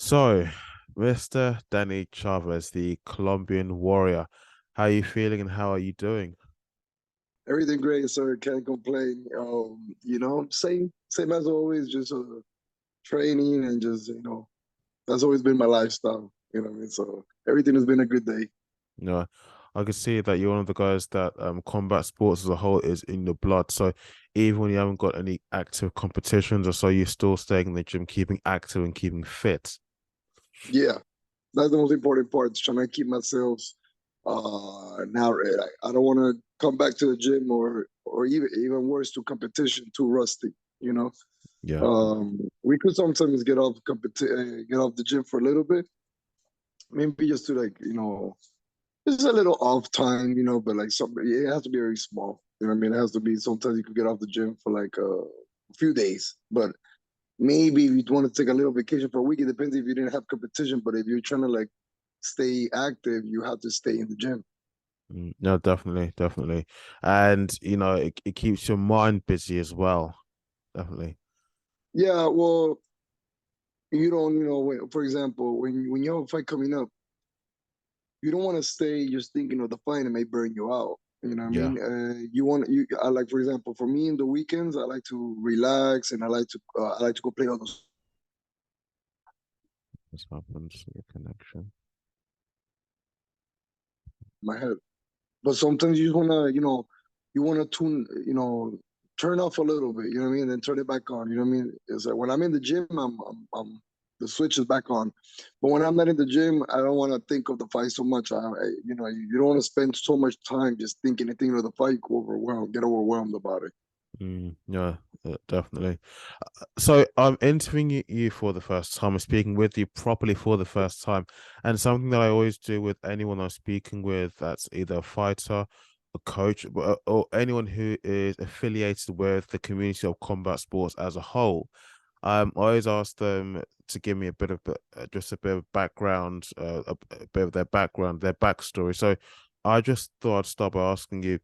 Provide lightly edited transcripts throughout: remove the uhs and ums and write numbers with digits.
So, Mr. Danny Chavez, the Colombian warrior, how are you feeling and how are you doing? Everything great, sir. Can't complain. Same as always. Just training and just that's always been my lifestyle. You know what I mean? So everything has been a good day. You know, I can see that you're one of the guys that combat sports as a whole is in your blood. So even when you haven't got any active competitions or so, you're still staying in the gym, keeping active and keeping fit. Yeah, that's the most important part. Trying to keep myself now. I don't want to come back to the gym or even worse to competition too rusty. You know, Yeah. we could sometimes get off the gym for a little bit, maybe just to it's a little off time, but like something, it has to be very small. You know what I mean? It has to be sometimes you could get off the gym for like a few days, but maybe if you want to take a little vacation for a week, it depends if you didn't have competition. But if you're trying to like stay active, you have to stay in the gym. No, definitely, definitely. And it keeps your mind busy as well. Definitely. Yeah, well, you don't, for example, when you have a fight coming up, you don't want to stay just thinking of the fight. It may burn you out. You know what I Yeah. mean? I like, for example, for me in the weekends, I like to relax and I like to go play all those This happens to the connection. in my head. But sometimes you just wanna, you wanna turn off a little bit, you know what I mean, and then turn it back on. You know what I mean? It's like when I'm in the gym, I'm the switch is back on. But when I'm not in the gym, I don't want to think of the fight so much. You don't want to spend so much time just thinking of the fight, get overwhelmed about it. Yeah, definitely. So I'm interviewing you for the first time. I'm speaking with you properly for the first time. And something that I always do with anyone I'm speaking with, that's either a fighter, a coach, or anyone who is affiliated with the community of combat sports as a whole. I always ask them to give me a bit of just a bit of background, a bit of their background, their backstory. So I just thought I'd start by asking you,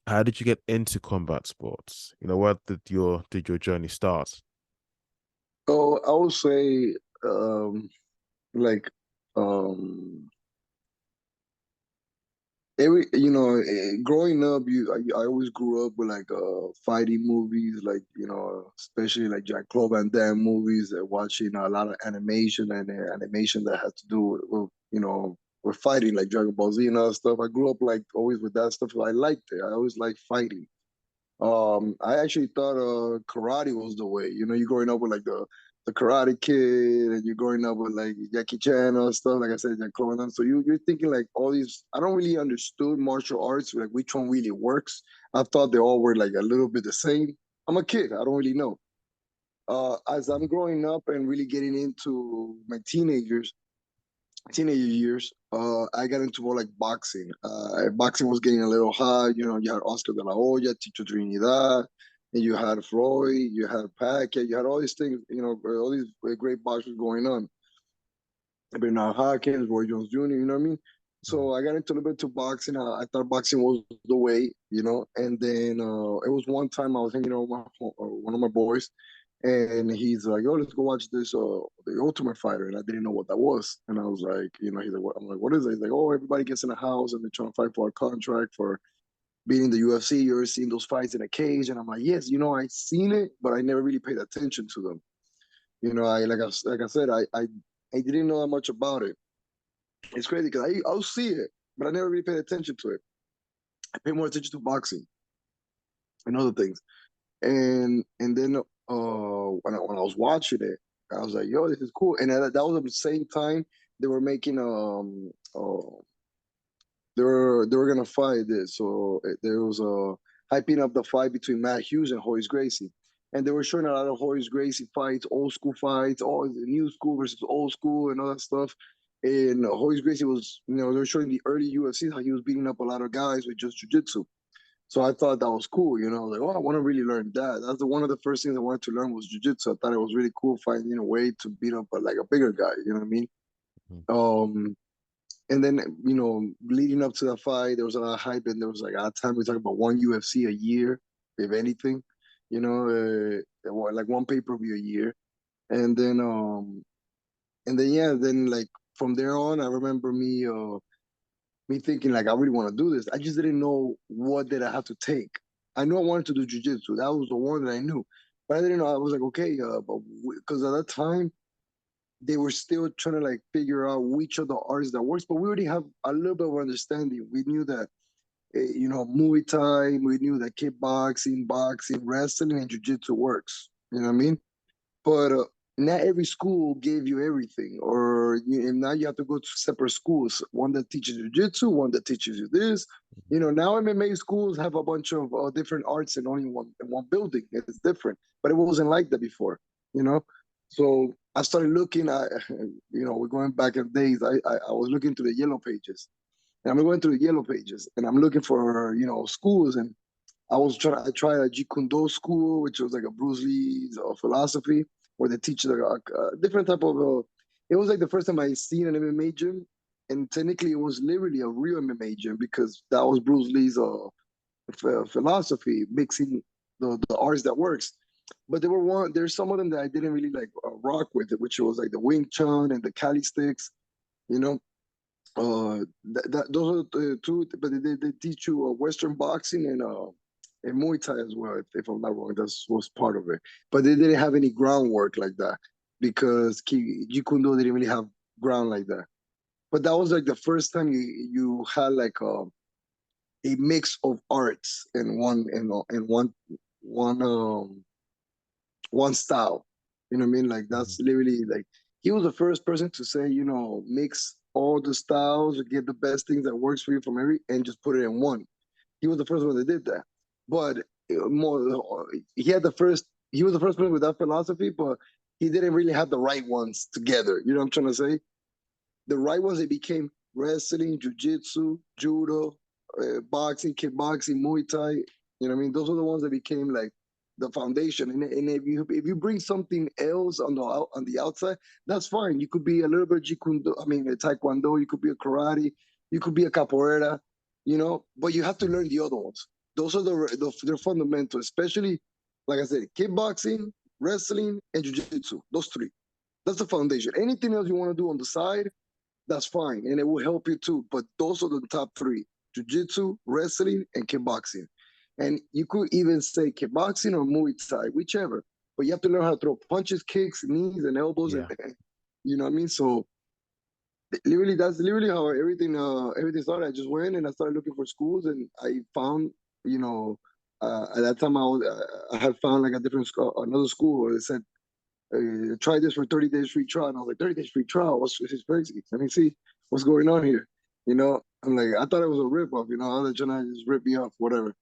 how did you get into combat sports? Where did your journey start? So I would say, like, um, growing up, I always grew up with like fighting movies, like especially like Jack Claude Van Damme movies, watching a lot of animation and animation that had to do with fighting, like Dragon Ball Z and other stuff. I grew up like always with that stuff. I liked it. I always liked fighting. I actually thought karate was the way. You growing up with like the Karate Kid, and you're growing up with like Jackie Chan and stuff. Like I said, Jack Clonan. So you're thinking like all these. I don't really understood martial arts, like which one really works. I thought they all were like a little bit the same. I'm a kid. I don't really know. As I'm growing up and really getting into my teenage years, I got into more like boxing. Boxing was getting a little high. You had Oscar de la Hoya, Tito Trinidad, and you had Floyd, you had Pacquiao, you had all these things, all these great boxers going on. Bernard Hopkins, Roy Jones Jr., you know what I mean? So I got into a little bit to boxing. I thought boxing was the way, and then it was one time I was hanging out with one of my boys, and he's like, "Yo, let's go watch this the Ultimate Fighter," and I didn't know what that was, and I was like, he's like, I'm like, "What is it?" He's like, "Oh, everybody gets in a house and they're trying to fight for a contract for being in the UFC. You ever seen those fights in a cage?" And I'm like, "Yes, I seen it, but I never really paid attention to them. Like I said, I didn't know that much about it. It's crazy because I'll see it, but I never really paid attention to it. I pay more attention to boxing and other things. And then when I was watching it, I was like, "Yo, this is cool." And that was at the same time they were making they were gonna fight this. So there was hyping up the fight between Matt Hughes and Horace Gracie. And they were showing a lot of Horace Gracie fights, old school fights, all the new school versus old school and all that stuff. And Horace Gracie was, they were showing the early UFC how he was beating up a lot of guys with just jiu-jitsu. So I thought that was cool, like, oh, I want to really learn that. That's one of the first things I wanted to learn was jiu-jitsu. I thought it was really cool finding a way to beat up like a bigger guy, you know what I mean? Mhm. Um, and then, leading up to that fight, there was a lot of hype, and there was like at a time we talk about one UFC a year, if anything, like one pay-per-view a year. And then And then yeah, then like from there on, I remember me thinking like I really want to do this. I just didn't know what did I have to take. I knew I wanted to do jujitsu. That was the one that I knew, but I didn't know. I was like, okay, but because at that time they were still trying to like figure out which of the arts that works. But we already have a little bit of understanding. We knew that Muay Thai. We knew that kickboxing, boxing, wrestling, and jujitsu works. You know what I mean? But not every school gave you everything, and now you have to go to separate schools. One that teaches you jiu-jitsu, one that teaches you this. Now MMA schools have a bunch of different arts in only one building. It's different, but it wasn't like that before. You know, so I started looking. We're going back in days. I was looking to the yellow pages, and I'm going through the yellow pages, and I'm looking for schools, and I tried a Jeet Kune Do school, which was like a Bruce Lee's philosophy, where they teach like a different type of. It was like the first time I seen an MMA gym, and technically it was literally a real MMA gym because that was Bruce Lee's philosophy, mixing the arts that works. But there's some of them that I didn't really like rock with it, which was like the Wing Chun and the calisthenics, you know. Those are the two, but they teach you Western boxing and Muay Thai as well. If I'm not wrong, that was part of it. But they didn't have any groundwork like that because Jeet Kune Do didn't really have ground like that. But that was like the first time you had like a mix of arts in one style. You know what I mean? Like Mhm. that's literally like he was the first person to say, mix all the styles, get the best things that works for you from every, and just put it in one. He was the first one that did that. But more, he had the first. He was the first person with that philosophy, but he didn't really have the right ones together. You know what I'm trying to say? The right ones, they became wrestling, jujitsu, judo, boxing, kickboxing, Muay Thai. You know what I mean? Those are the ones that became like the foundation. And if you bring something else on the outside, that's fine. You could be a little bit of Jeet I mean, a Taekwondo. You could be a karate. You could be a capoeira. But you have to learn the other ones. Those are they're fundamental, especially like I said, kickboxing, wrestling, and jujitsu. Those three. That's the foundation. Anything else you want to do on the side, that's fine, and it will help you too. But those are the top three: jiu-jitsu, wrestling, and kickboxing. And you could even say kickboxing or Muay Thai, whichever. But you have to learn how to throw punches, kicks, knees, and elbows, and Yeah. you know what I mean. So literally, that's literally how everything started. I just went and I started looking for schools, and I found, you know, at that time I had found like a different school, another school where it said try this for 30 days free trial. And I was like, 30 days free trial? This is crazy. Let me see what's going on here. I'm like, I thought it was a rip off, they're trying to just rip me off, whatever.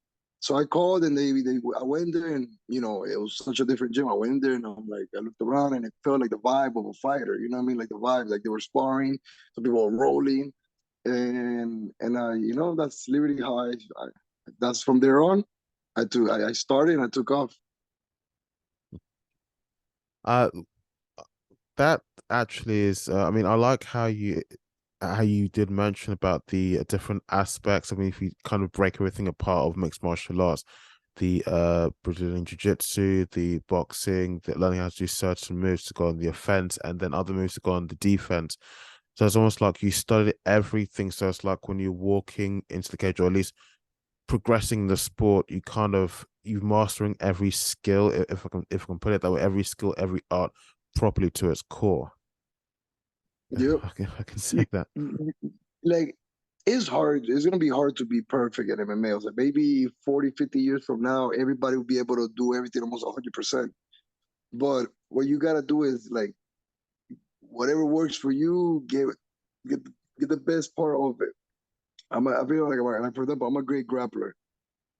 So I called and I went there and, it was such a different gym. I went there and I'm like, I looked around and it felt like the vibe of a fighter. You know what I mean? Like the vibe, like they were sparring, some people were rolling. And that's literally how that's from there on. I started and I took off. Uh, that actually is. I mean, I like how you did mention about the different aspects. I mean, if you kind of break everything apart of mixed martial arts, the Brazilian jiu-jitsu, the boxing, the learning how to do certain moves to go on the offense, and then other moves to go on the defense. So it's almost like you studied everything. So it's like when you're walking into the cage, or at least progressing the sport, you mastering every skill, if I can put it that way, every skill, every art properly to its core. Yep. I can say You, that. like it's hard. It's gonna be hard to be perfect at MMA. I was like, maybe 40, 50 years from now, everybody will be able to do everything almost 100%. But what you gotta do is like whatever works for you, get get the best part of it. I feel like for example, I'm a great grappler,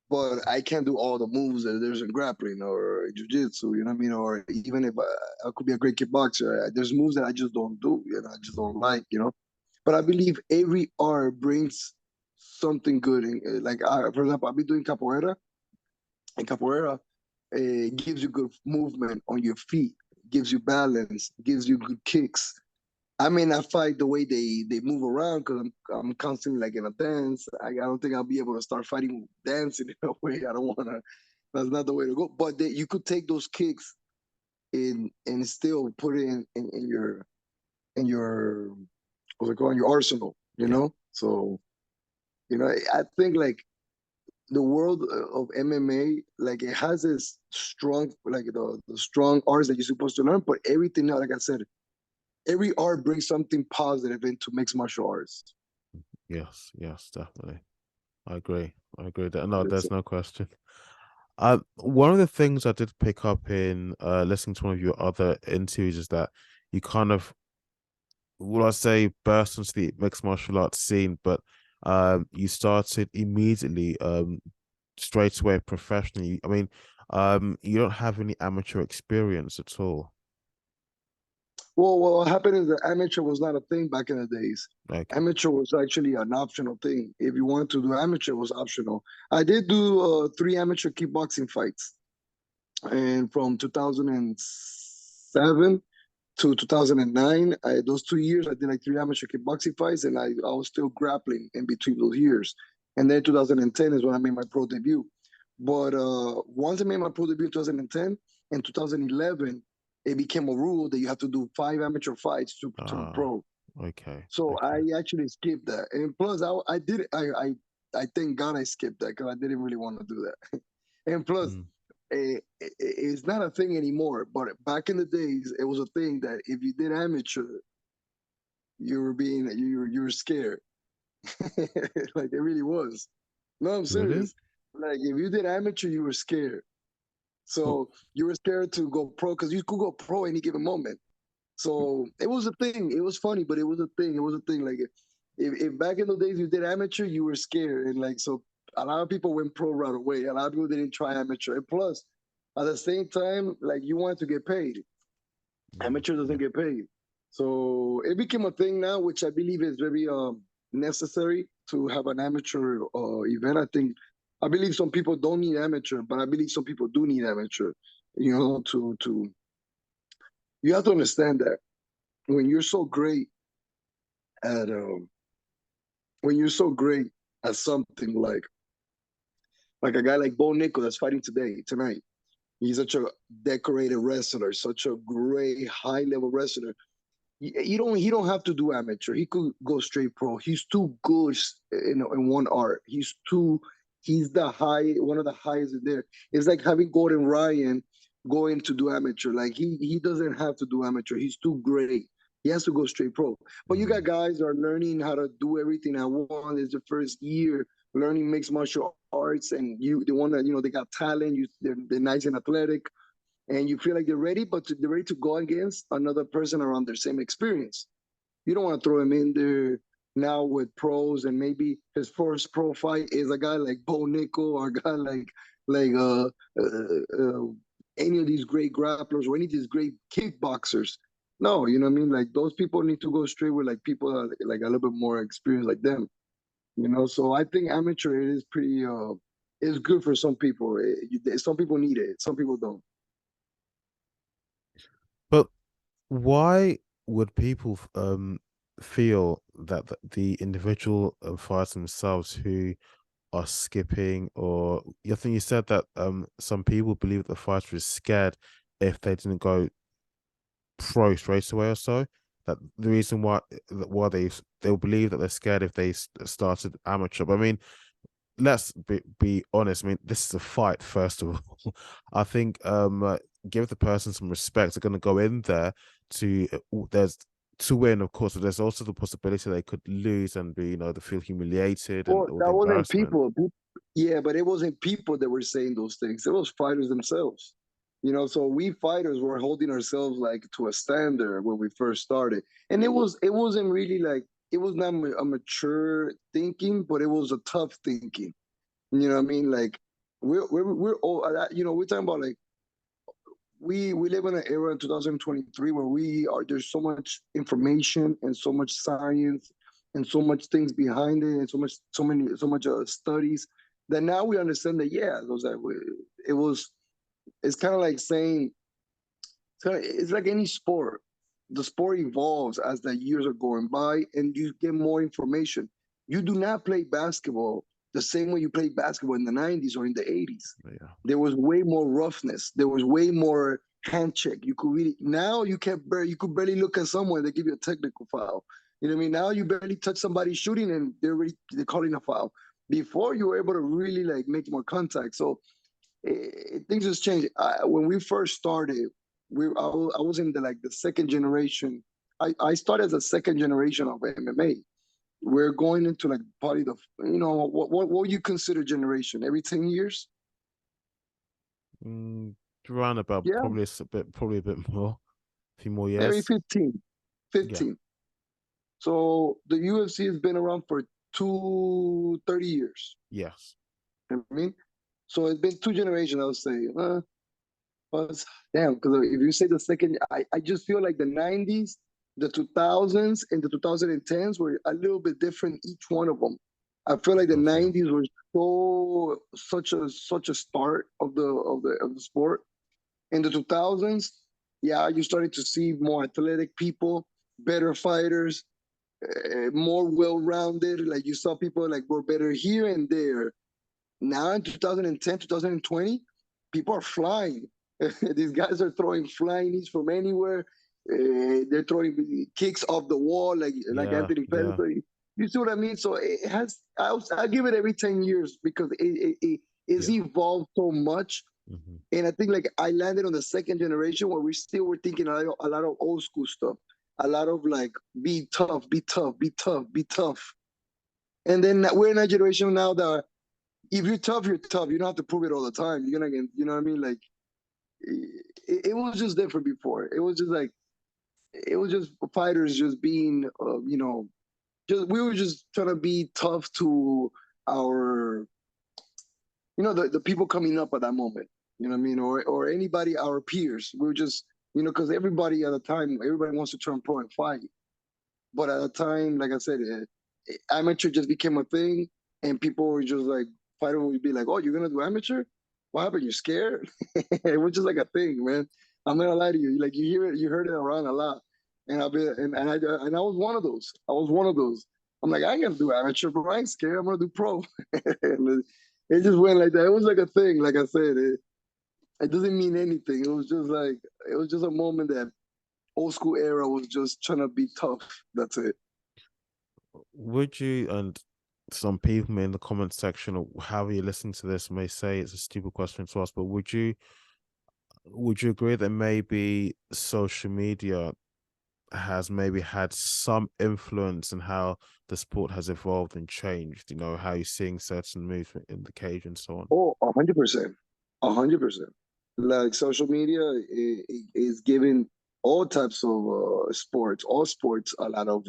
but I can't do all the moves that there's in grappling or jiu-jitsu, you know what I mean? Or even if I could be a great kickboxer, there's moves that I just don't do, I just don't like. But I believe every art brings something good. For example, I've been doing capoeira, and capoeira gives you good movement on your feet, gives you balance, gives you good kicks. I may not fight the way they move around because I'm constantly like in a dance. I don't think I'll be able to start fighting dancing in a way. I don't want to. That's not the way to go. But you could take those kicks and still put it in your in your what's it called, in your arsenal, you Yeah. know? So, I think like the world of MMA, like it has this strong, like the strong arts that you're supposed to learn, but everything now, like I said, every art brings something positive into mixed martial arts. Yes, yes, definitely. I agree. I agree that no, That's there's it. no question. One of the things I did pick up in listening to one of your other interviews is that you kind of, will I say, burst into the mixed martial arts scene, but you started immediately, straight away professionally. I mean, you don't have any amateur experience at all. Well, what happened is that amateur was not a thing back in the days. Okay. Amateur was actually an optional thing. If you wanted to do amateur, it was optional. I did do three amateur kickboxing fights, and from 2007 to 2009, those 2 years, I did like three amateur kickboxing fights, and I was still grappling in between those years. And then 2010 is when I made my pro debut. But once I made my pro debut in 2010, in 2011, it became a rule that you have to do five amateur fights to turn Ah, pro. okay. So I Okay. actually skipped that. And plus, I did I thank God I skipped that because I didn't really want to do that. And plus, Mm, it's not a thing anymore. But back in the days, it was a thing that if you did amateur, you were scared. Like it really was. No, I'm really? serious. Like if you did amateur, you were scared. Well, So you were scared to go pro because you could go pro any given moment. So it was a thing. It was funny, but it was a thing. It was a thing. Like if back in the days you did amateur, you were scared, and like so a lot of people went pro right away. A lot of people didn't try amateur. And plus, at the same time, like you wanted to get paid. Amateur doesn't yeah. get paid. So it became a thing now, which I believe is very necessary to have an amateur event. I believe some people don't need amateur, but I believe some people do need amateur. To you have to understand that when you're so great at when you're so great at something like a guy like Bo Nickel that's fighting tonight. He's such a decorated wrestler, such a great high level wrestler. He don't have to do amateur. He could go straight pro. He's too good in one art. He's the high one of the highest in there. It's like having Gordon Ryan going to do amateur. Like he doesn't have to do amateur. He's too great. He has to go straight pro. But you got Mm, guys that are learning how to do everything at once. It's the first year learning mixed martial arts, and they want to, they got talent. They're nice and athletic, and you feel like they're ready, but they're ready to go against another person around their same experience. You don't want to throw him in there now with pros, and maybe his first pro fight is a guy like Bo Nickel or a guy like any of these great grapplers or any of these great kickboxers. No, you know what I mean? Like those people need to go straight with like people like a little bit more experienced like them. So I think amateur is pretty is good for some people. Some people need it, some people don't. but why would people feel that the individual fighters themselves who are skipping, or I think you said that some people believe that the fighter is scared if they didn't go pro straight away or so, that the reason why they'll believe that they're scared if they started amateur. But I mean, let's be honest. I mean, this is a fight, first of all. I think give the person some respect. They're going to go in there to there's to win, of course, but there's also the possibility they could lose and be, they feel humiliated and Well, all the that wasn't embarrassment. people. Yeah, but it wasn't people that were saying those things. It was fighters themselves. So we fighters were holding ourselves like to a standard when we first started, and it wasn't really like it was not a mature thinking, but it was a tough thinking. You know what I mean? Like we're all we're talking about like we live in an era in 2023 where we are there's so much information and so much science and so much things behind it and so much studies that now we understand that it was it's kind of like saying it's like any sport. The sport evolves as the years are going by and you get more information. You do not play basketball the same way you played basketball in the 90s or in the 80s. Yeah. There was way more roughness. There was way more. hand check. You could really now you could barely look at someone, they give you a technical foul. You know what I mean? Now you barely touch somebody shooting and they're calling a foul. Before you were able to really like make more contact. So things just changed. When we first started, I was in the second generation. I started as a second generation of MMA. We're going into like probably the what would you consider generation? Every 10 years? Mm, Around about Yeah, probably a bit more, a few more maybe years. 15. Yeah. 15. So the UFC has been around for 30 years. Yes. You know what I mean? So it's been two generations, I would say. But damn, because if you say the second, I just feel like the 90s, the 2000s, and the 2010s were a little bit different, each one of them. I feel Of like the course. Yeah. 90s were such a start of the sport. In the 2000s, yeah, you started to see more athletic people, better fighters, more well-rounded. Like you saw people like were better here and there. Now in 2010, 2020, people are flying. These guys are throwing flying knees from anywhere. They're throwing kicks off the wall like Yeah. Anthony Pettis. Yeah. So you see what I mean? So it has. I give it every 10 years because it's Yeah. evolved so much. Hmm. And I think like I landed on the second generation where we still were thinking a lot of old school stuff, a lot of like be tough, be tough, be tough, be tough. And then we're in a generation now that if you're tough, you're tough. You don't have to prove it all the time. You're gonna get, you know what I mean? Like it was just different before. It was just fighters just being, just we were just trying to be tough to our, the people coming up at that moment. You know what I mean? Or anybody, our peers. We were just, because everybody at the time, everybody wants to turn pro and fight. But at the time, like I said, amateur just became a thing, and people were just like, fighter would be like, "Oh, you're gonna do amateur? What happened? You scared?" It was just like a thing, man. I'm not gonna lie to you. Like you hear it, you heard it around a lot, and I was one of those. I was one of those. I'm like, I ain't gonna do amateur, but I ain't scared. I'm gonna do pro. And it just went like that. It was like a thing. Like I said, it doesn't mean anything. It was just a moment that old school era was just trying to be tough. That's it. Would you, and some people in the comment section or however you listen to this may say it's a stupid question to ask, but would you agree that maybe social media has maybe had some influence in how the sport has evolved and changed, how you're seeing certain movement in the cage and so on? Oh, 100%, 100%. Like social media is giving all types of sports, all sports, a lot of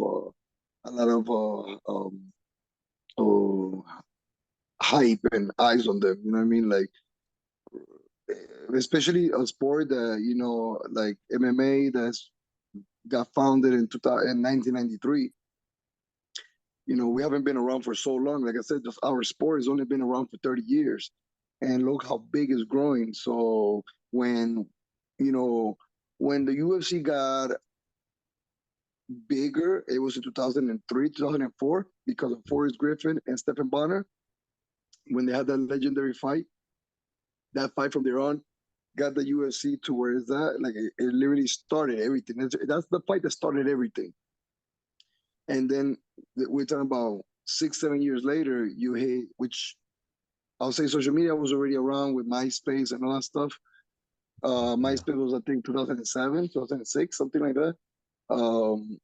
hype and eyes on them. You know what I mean? Like especially a sport that like MMA that's got founded in 2000, in 1993. We haven't been around for so long. Like I said, just our sport has only been around for 30 years. And look how big it's growing. So when, you know, when the UFC got bigger, it was in 2003, 2004, because of Forrest Griffin and Stephen Bonner, when they had that legendary fight. That fight from there on got the UFC to where it's at. Like it literally started everything. That's the fight that started everything. And then we're talking about 6, 7 years later, you hit, which I'll say social media was already around with MySpace and all that stuff. Yeah. MySpace was, I think, 2007, 2006, something like that. Um,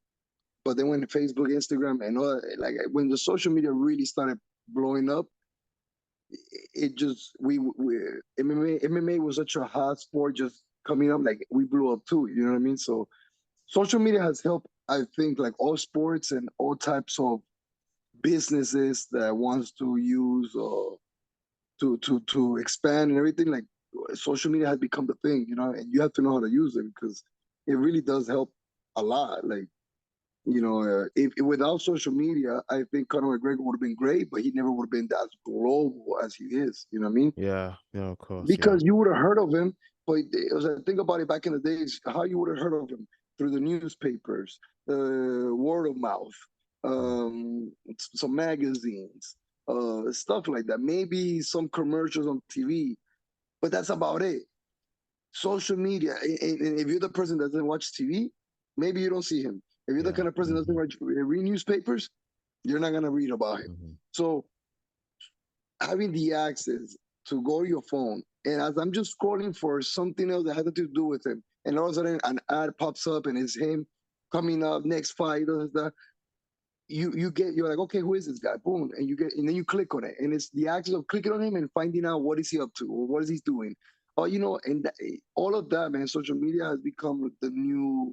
but then when Facebook, Instagram, and all that, like when the social media really started blowing up, it just we MMA was such a hot sport just coming up. Like we blew up too. You know what I mean? So social media has helped. I think like all sports and all types of businesses that wants to use to expand and everything. Like social media has become the thing, and you have to know how to use it because it really does help a lot. Like if without social media, I think Conor McGregor would have been great, but he never would have been as global as he is. You know what I mean? Yeah. Yeah. Of course. Yeah. Because you would have heard of him, but as I think about it back in the days, how you would have heard of him through the newspapers, word of mouth, Mm. some magazines, stuff like that. Maybe some commercials on TV, but that's about it. social media, and if you're the person that doesn't watch TV, maybe you don't see him. If you're the Yeah. kind of person that doesn't read newspapers, you're not gonna read about him. Hmm. So having the access to go to your phone, and as I'm just scrolling for something else that has to do with him, and all of a sudden an ad pops up and it's him coming up next fight, you're like, okay, who is this guy? Boom, and then you click on it, and it's the access of clicking on him and finding out what is he up to or what is he doing. Oh, and all of that, man. Social media has become the new.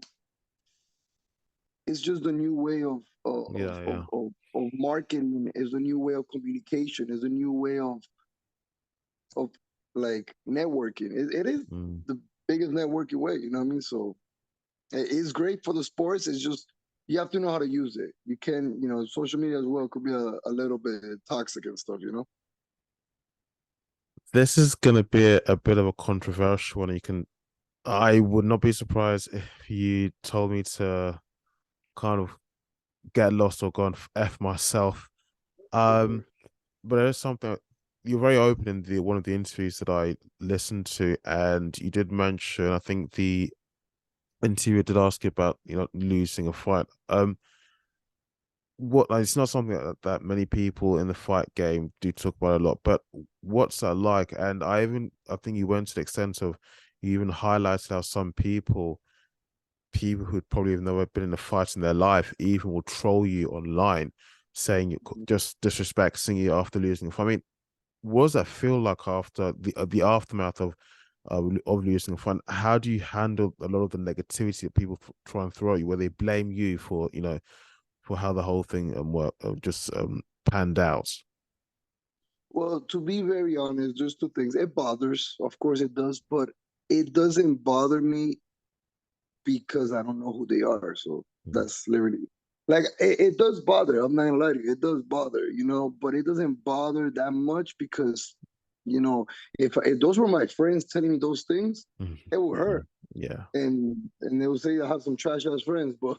It's just the new way Yeah, yeah. of marketing. Is a new way of communication. Is a new way of like networking. It is Mm. the biggest networking way. You know what I mean? So it's great for the sports. It's just you have to know how to use it. You can, social media as well could be a little bit toxic and stuff. This is gonna be a bit of a controversial one. I would not be surprised if you told me to kind of get lost or go and F myself. Go for Um, it. but there's something you're very open in the one of the interviews that I listened to, and you did mention, I think the interviewer did ask you about, losing a fight. What like, it's not something that many people in the fight game do talk about a lot, but what's that like? And I think you went to the extent of you even highlighted how some people who'd probably have never been in a fight in their life even will troll you online, saying you just disrespecting you after losing a fight. I mean, what does that feel like after the aftermath of losing a fight? How do you handle a lot of the negativity that people try and throw at you, where they blame you for for how the whole thing work just panned out? Well, to be very honest, there's two things. It bothers, of course it does, but it doesn't bother me because I don't know who they are. So Mhm. that's literally like it does bother. I'm not gonna lie to you, it does bother, but it doesn't bother that much because, you know, if those were my friends telling me those things, Mhm. it would hurt. Mhm. Yeah. And they would say I have some trash ass friends, but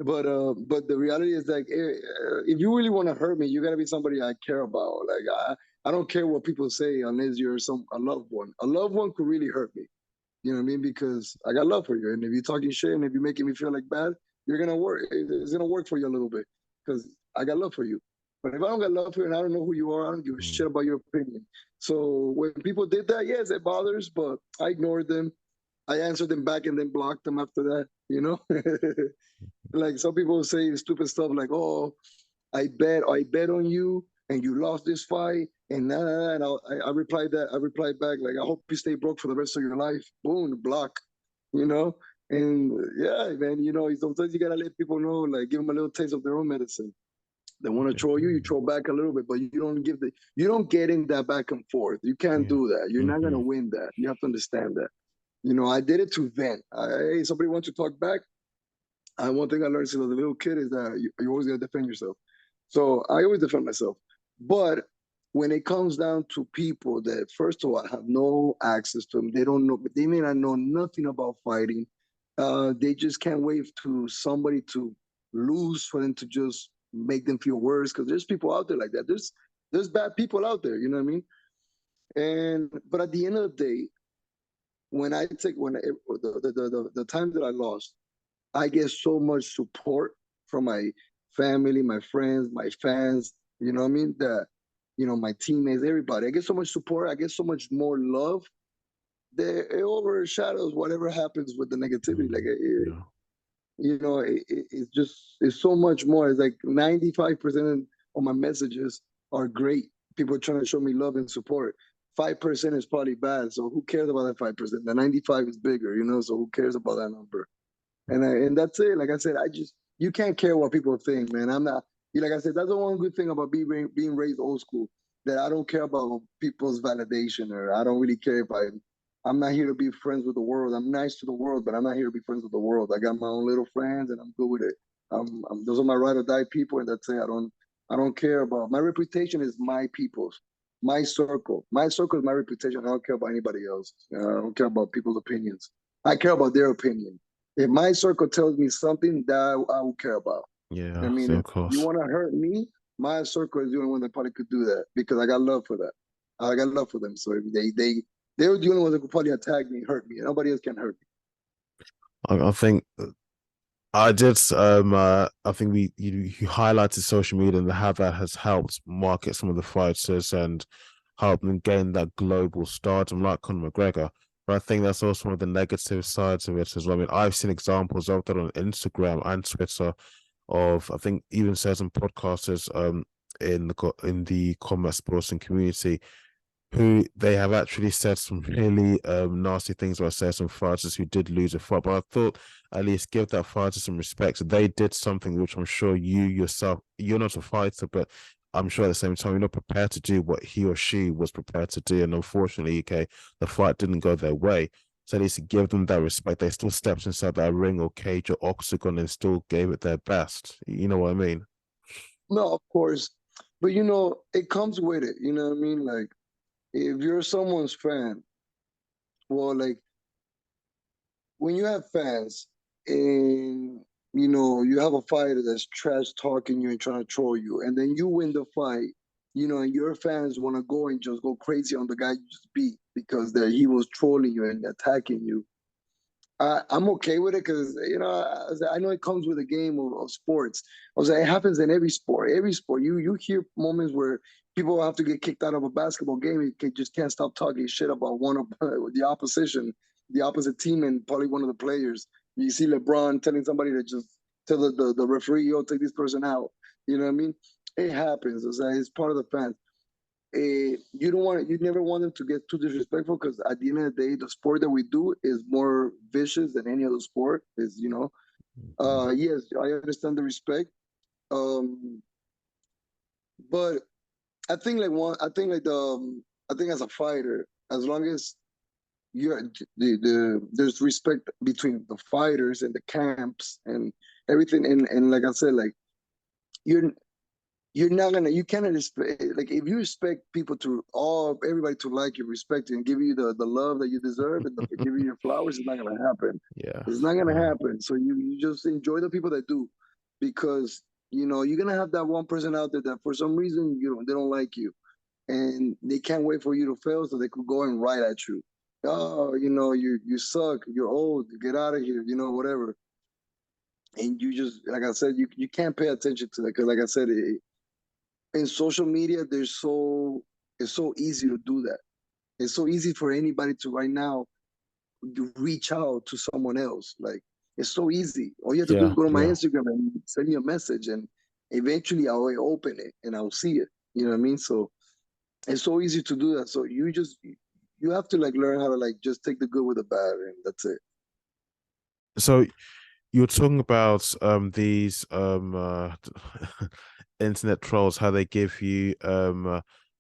but the reality is like if you really want to hurt me, you gotta be somebody I care about. Like I don't care what people say unless you're a loved one. A loved one could really hurt me. You know what I mean? Because I got love for you, and if you're talking shit and if you're making me feel like bad, you're gonna work. It's gonna work for you a little bit because I got love for you. But if I don't got love for you and I don't know who you are, I don't give a Mm. shit about your opinion. So when people did that, yes, it bothers, but I ignored them. I answered them back and then blocked them after that. Like some people say stupid stuff like, "Oh, I bet on you and you lost this fight," and and I replied that I replied back like, "I hope you stay broke for the rest of your life." Boom, block, you know. And yeah, man, sometimes you gotta let people know, like, give them a little taste of their own medicine. They want to troll you, you Mm. troll back a little bit, but you don't get in that back and forth. You can't Yeah. do that. You're not gonna Hmm. win that. You have to understand that. I did it to vent. Hey, somebody wants to talk back. One thing I learned since I was a little kid is that you always got to defend yourself. So I always defend myself. But when it comes down to people that, first of all, have no access to them, they don't know, they may not know nothing about fighting. They just can't wait to somebody to lose for them to just make them feel worse. Because there's people out there like that. There's bad people out there. You know what I mean? And but at the end of the day, the time that I lost, I get so much support from my family, my friends, my fans, you know what I mean? My teammates, everybody. I get so much support. I get so much more love that it overshadows whatever happens with the negativity. Like, Mm. Yeah. it's so much more. It's like 95% of my messages are great. People are trying to show me love and support. 5% is probably bad. So who cares about that 5%? The 95 is bigger, so who cares about that number? And that's it. Like I said, you can't care what people think, man. I'm not. Like I said, that's the one good thing about being raised old school, that I don't care about people's validation, or I don't really care if I'm not here to be friends with the world. I'm nice to the world, but I'm not here to be friends with the world. I got my own little friends, and I'm good with it. Those are my ride or die people, and that's it. I don't care about my reputation. Is my people's, my circle. My circle is my reputation. I don't care about anybody else. I don't care about people's opinions. I care about their opinion. If my circle tells me something, that I will care about. I Yeah. mean, So if of you course. want to hurt me, my circle is the only one that probably could do that because I got love for that. I got love for them. So if They were the only ones that could probably attack me, hurt me. Nobody else can hurt me. I think I think you highlighted social media and how that has helped market some of the fighters and help them gain that global stardom like Conor McGregor. But I think that's also one of the negative sides of it as well. I mean, I've seen examples of that on Instagram and Twitter of I think even certain podcasters in the combat sports and community who they have actually said some really nasty things about certain fighters who did lose a fight. But I thought at least give that fighter some respect. They did something which I'm sure you yourself, you're not a fighter, but I'm sure at the same time you're not prepared to do what he or she was prepared to do. And unfortunately, okay, the fight didn't go their way. So at least give them that respect. They still stepped inside that ring or cage or octagon and still gave it their best. You know what I mean? No, of course. But it comes with it. You know what I mean? Like if you're someone's fan, well, like when you have fans and you have a fighter that's trash talking you and trying to troll you, and then you win the fight, and your fans want to go and just go crazy on the guy you just beat because he was trolling you and attacking you. I'm okay with it because I know it comes with a game of sports. I was like, it happens in every sport. Every sport, you hear moments where people have to get kicked out of a basketball game. You just can't stop talking shit about one of the opposition, the opposite team, and probably one of the players. You see LeBron telling somebody to just tell the referee, "Yo, take this person out." You know what I mean? It happens. It's part of the fans. You never want them to get too disrespectful because at the end of the day, the sport that we do is more vicious than any other sport. Mhm. Yes, I understand the respect, um, but I think as a fighter, as long as you're there's respect between the fighters and the camps and everything, and like I said, like you're you cannot expect, like if you expect people to all everybody to like you, respect you, and give you the love that you deserve and give you your flowers, it's not gonna happen. Yeah. It's not gonna happen. So you just enjoy the people that do, because you're gonna have that one person out there that for some reason they don't like you, and they can't wait for you to fail so they could go and write at you. Oh, you suck, you're old, get out of here, whatever. And you just, like I said, you can't pay attention to that because, like I said, in social media, it's so easy to do that. It's so easy for anybody to right now to reach out to someone else. Like it's so easy. All you have to do is Yeah. go to my Yeah. Instagram and send me a message, and eventually I'll open it and I'll see it. You know what I mean? So it's so easy to do that. So you have to like learn how to like just take the good with the bad, and that's it. So you're talking about these internet trolls, how they give you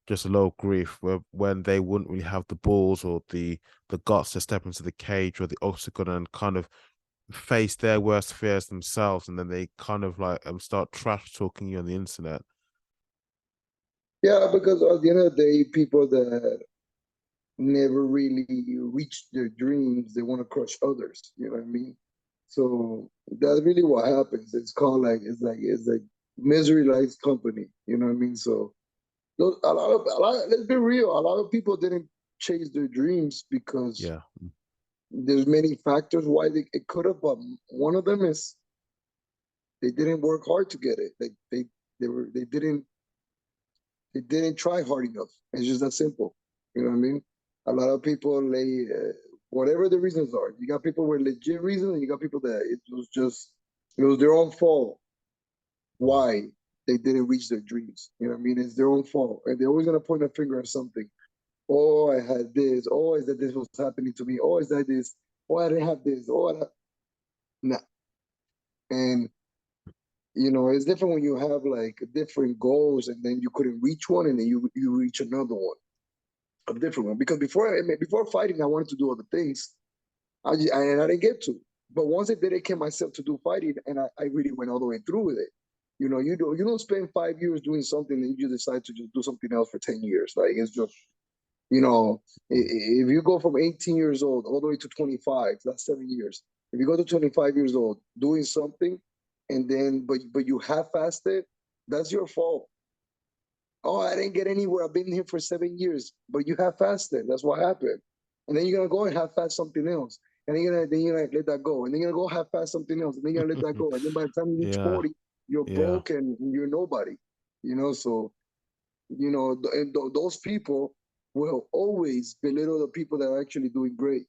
just a lot of grief when they wouldn't really have the balls or the guts to step into the cage or the octagon and kind of face their worst fears themselves, and then they kind of like start trash talking you on the internet. Yeah, because at the end of the day, people that never really reach their dreams, they want to crush others. You know what I mean? So that's really what happens. It's called like it's like misery likes company. You know what I mean? So let's be real. A lot of people didn't chase their dreams because Yeah. there's many factors why it could have, but one of them is they didn't work hard to get it. Like they didn't try hard enough. It's just that simple. You know what I mean? A lot of people whatever the reasons are. You got people with legit reasons, and you got people that it was their own fault Mm. why they didn't reach their dreams. You know what I mean? It's their own fault, and they're always gonna point a finger at something. Oh, I had this. Oh, is that this was happening to me? Oh, is that this? Oh, I didn't have this. Nah. And it's different when you have like different goals, and then you couldn't reach one, and then you reach another one, a different one. Because before fighting, I wanted to do other things, and I didn't get to. But once I dedicate myself to do fighting, and I really went all the way through with it. You don't spend 5 years doing something and you decide to just do something else for 10 years. Like it's just you know, if you go from 18 years old all the way to 25, that's 7 years. If you go to 25 years old doing something, and then but you half-assed it, that's your fault. Oh, I didn't get anywhere. I've been here for 7 years, but you half-assed it. That's what happened. and then you're gonna go and have fast something else, and then you're gonna let that go, and then you're gonna go have fast something else, and then you're gonna let that go, and then by the time you reach Yeah, 40, you're yeah, broke and you're nobody, So and those people will always belittle the people that are actually doing great,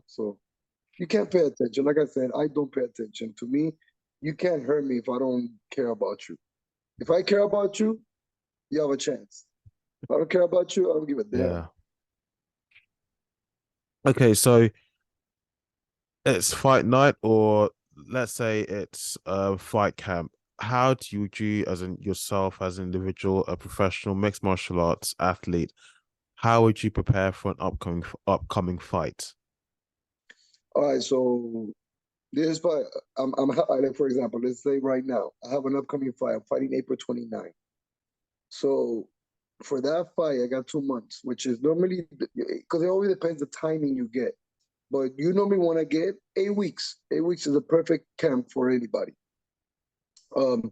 So you can't pay attention. Like I said, I don't pay attention. To me, you can't hurt me if I don't care about you. If I care about you, you have a chance. If I don't care about you, I don't give a damn. yeah. Okay, so it's fight night, or let's say it's fight camp. How would you, as in yourself, as an individual, a professional mixed martial arts athlete, how would you prepare for an upcoming fight? All right, so this is fight. Like, for example, let's say right now, I have an upcoming fight. I'm fighting April 29th. So for that fight, I got 2 months, which is normally because it always depends the timing you get. But you normally want to get 8 weeks. 8 weeks is a perfect camp for anybody. Um,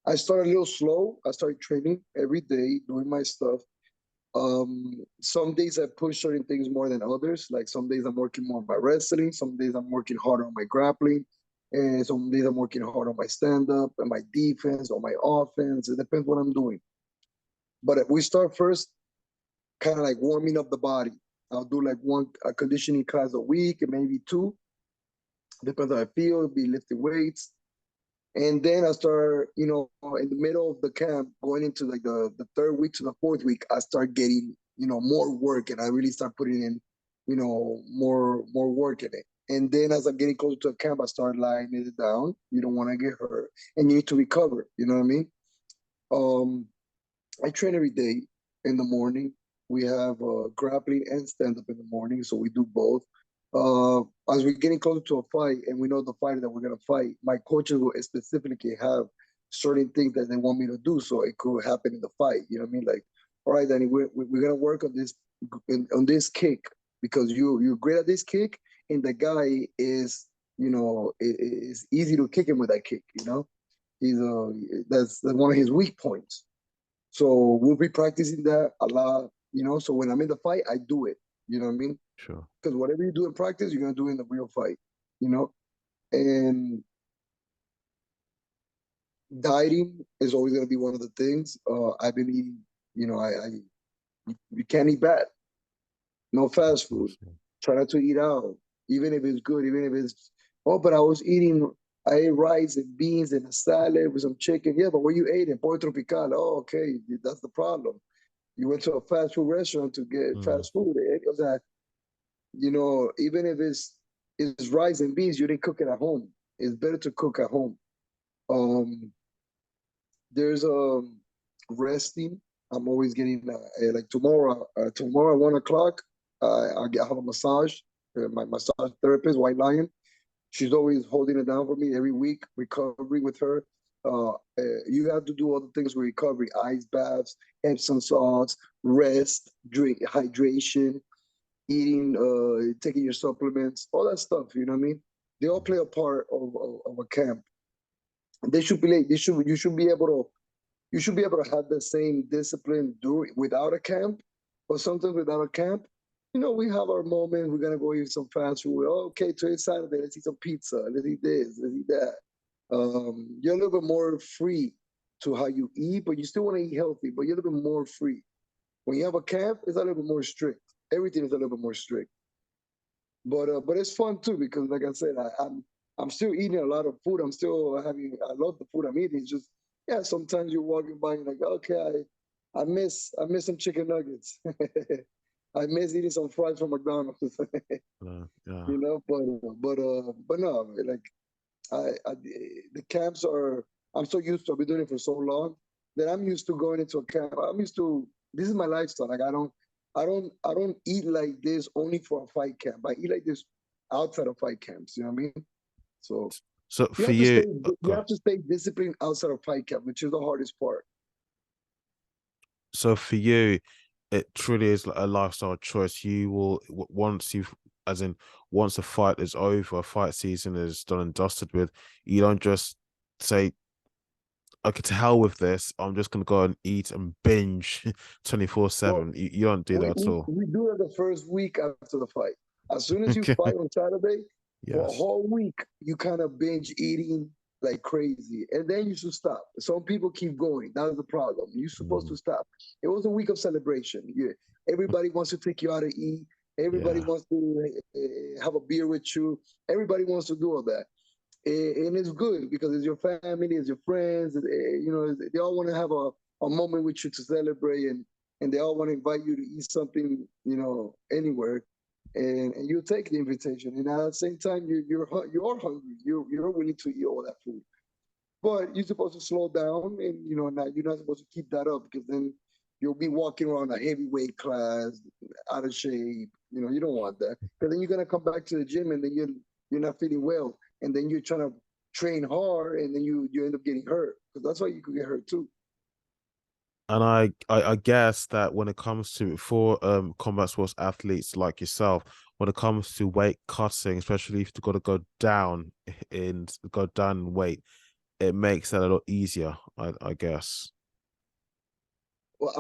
I started a little slow. I started training every day, doing my stuff. Some days I push certain things more than others. Like some days I'm working more on my wrestling, some days I'm working harder on my grappling, and some days I'm working hard on my stand-up and my defense or my offense. It depends what I'm doing. But we start first kind of like warming up the body. I'll do like one a conditioning class a week and maybe two. Depends how I feel, be lifting weights. And then I start, in the middle of the camp, going into like the third week to the fourth week, I start getting, more work, and I really start putting in, more work in it. And then as I'm getting closer to a camp, I start lying it down. You don't want to get hurt, and you need to recover. You know what I mean? Um, I train every day in the morning. We have grappling and stand up in the morning, so we do both. Uh, as we're getting closer to a fight and we know the fighter that we're gonna fight, my coaches will specifically have certain things that they want me to do, so it could happen in the fight. You know what I mean? Like, all right, Danny, we're gonna work on this kick because you're great at this kick, and the guy is is easy to kick him with that kick. He's that's one of his weak points. So we'll be practicing that a lot, So when I'm in the fight, I do it. You know what I mean? Sure. Because whatever you do in practice, you're gonna do in the real fight. You know, and dieting is always gonna be one of the things. I've been eating. I you can't eat bad. No Of fast food. course. Yeah. Try not to eat out, even if it's good, even if it's. Oh, but I was eating. I ate rice and beans and a salad with some chicken. Yeah, but what you ate in Pollo Tropical? Oh, okay, that's the problem. You went to a fast food restaurant to get Mm, fast food. Because even if it's rice and beans, you didn't cook it at home. It's better to cook at home. Um, there's resting. I'm always getting like tomorrow at 1 o'clock. I have a massage. My massage therapist, White Lion. She's always holding it down for me every week. Recovery with her. You have to do other things with recovery: ice baths, Epsom salts, rest, drink, hydration, eating, taking your supplements, all that stuff. You know what I mean? They all play a part of a camp. They should be like, they should you should be able to have the same discipline without a camp, but sometimes without a camp, we have our moments. We're gonna go eat some fast food. Oh, okay, today's Saturday. Let's eat some pizza. Let's eat this. Let's eat that. You're a little bit more free to how you eat, but you still want to eat healthy. But you're a little bit more free. When you have a camp, it's a little bit more strict. Everything is a little bit more strict. But it's fun too because, like I said, I'm still eating a lot of food. I love the food I'm eating. It's just, yeah, sometimes you're walking by and you're like, okay, I miss some chicken nuggets. I miss eating some fries from McDonald's. yeah. But no, like the camps are. I'm so used to. I've been doing it for so long that I'm used to going into a camp. I'm used to. This is my lifestyle. Like I don't eat like this only for a fight camp. I eat like this outside of fight camps. You know what I mean? So So you for have to stay. you, You have to stay disciplined outside of fight camp, which is the hardest part. so for you, it truly is like a lifestyle choice. You will once you've, as in, once a fight is over, a fight season is done and dusted with, you don't just say, okay, to hell with this. I'm just gonna go and eat and binge Well, 24/7. You don't do that we, at we, all. we do it the first week after the fight. As soon as you Okay. fight on Saturday, for a Yes. whole week, you kind of binge eating like crazy. And then you should stop. Some people keep going. That's the problem. You're supposed Mm, to stop. It was a week of celebration. Everybody wants to take you out to eat. Everybody yeah. wants to have a beer with you. Everybody wants to do all that. And it's good because it's your family, it's your friends. They all want to have a moment with you to celebrate, and they all want to invite you to eat something, anywhere, and you take the invitation. And at the same time, you're hungry. You're willing to eat all that food, but you're supposed to slow down, and you're not supposed to keep that up because then you'll be walking around a heavyweight class, out of shape. You don't want that because then you're gonna come back to the gym and then you're not feeling well, and then you're trying to train hard, and then you end up getting hurt because that's why you could get hurt too. And I guess that when it comes to for combat sports athletes like yourself, when it comes to weight cutting, especially if you've got to go down in weight, it makes that a lot easier, I guess. Well,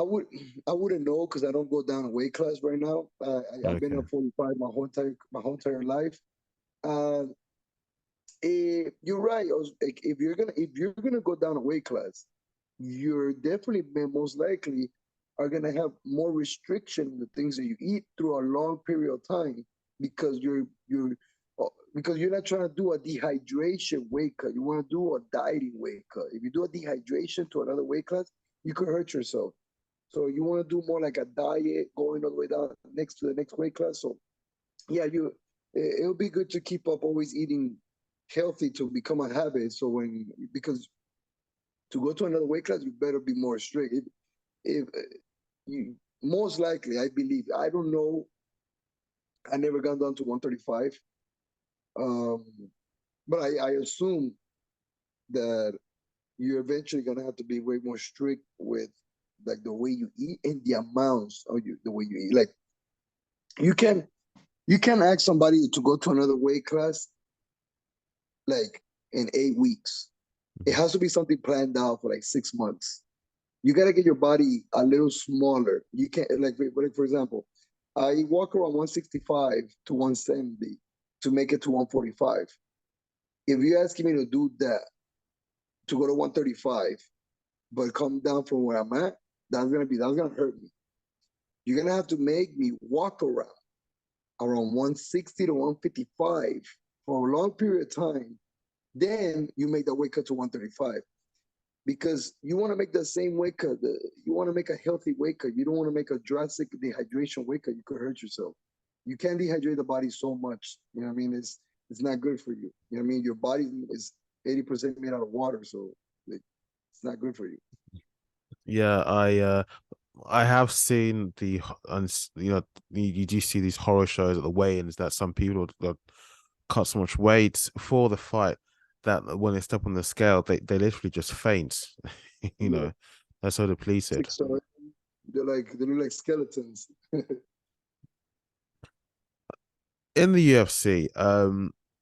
I wouldn't know because I don't go down a weight class right now. I've been Okay. at 45 my whole entire life. Uh, you're right. Like, if you're gonna go down a weight class, you're definitely most likely are gonna have more restriction in the things that you eat through a long period of time because you're not trying to do a dehydration weight cut. You want to do a dieting weight cut. If you do a dehydration to another weight class, you could hurt yourself. So you want to do more like a diet going all the way down next to the next weight class. So yeah, it'll be good to keep up always eating healthy to become a habit. So because to go to another weight class, you better be more strict. If you most likely, I believe, I don't know, I never gone down to 135, um, but I assume that you're eventually gonna have to be way more strict with like the way you eat and the amounts of the way you eat. Like you can you can ask somebody to go to another weight class like in 8 weeks. It has to be something planned out for like 6 months. You got to get your body a little smaller. You can't like for example, I walk around 165 to 170 to make it to 145. If you're asking me to do that to go to 135, but come down from where I'm at, that's gonna hurt me. You're gonna have to make me walk around 160 to 155 for a long period of time. Then you make that weight cut to 135 because you want to make the same weight cut. You want to make a healthy weight cut. You don't want to make a drastic dehydration weight cut. You could hurt yourself. You can't dehydrate the body so much. You know what I mean? It's not good for you. You know what I mean? Your body is 80% made out of water, so like, it's not good for you. Yeah, I have seen and you do see these horror shows at the weigh-ins that some people that cut so much weight for the fight that when they step on the scale, they literally just faint. You Yeah, know, they're so depleted. so they look like skeletons. In the UFC,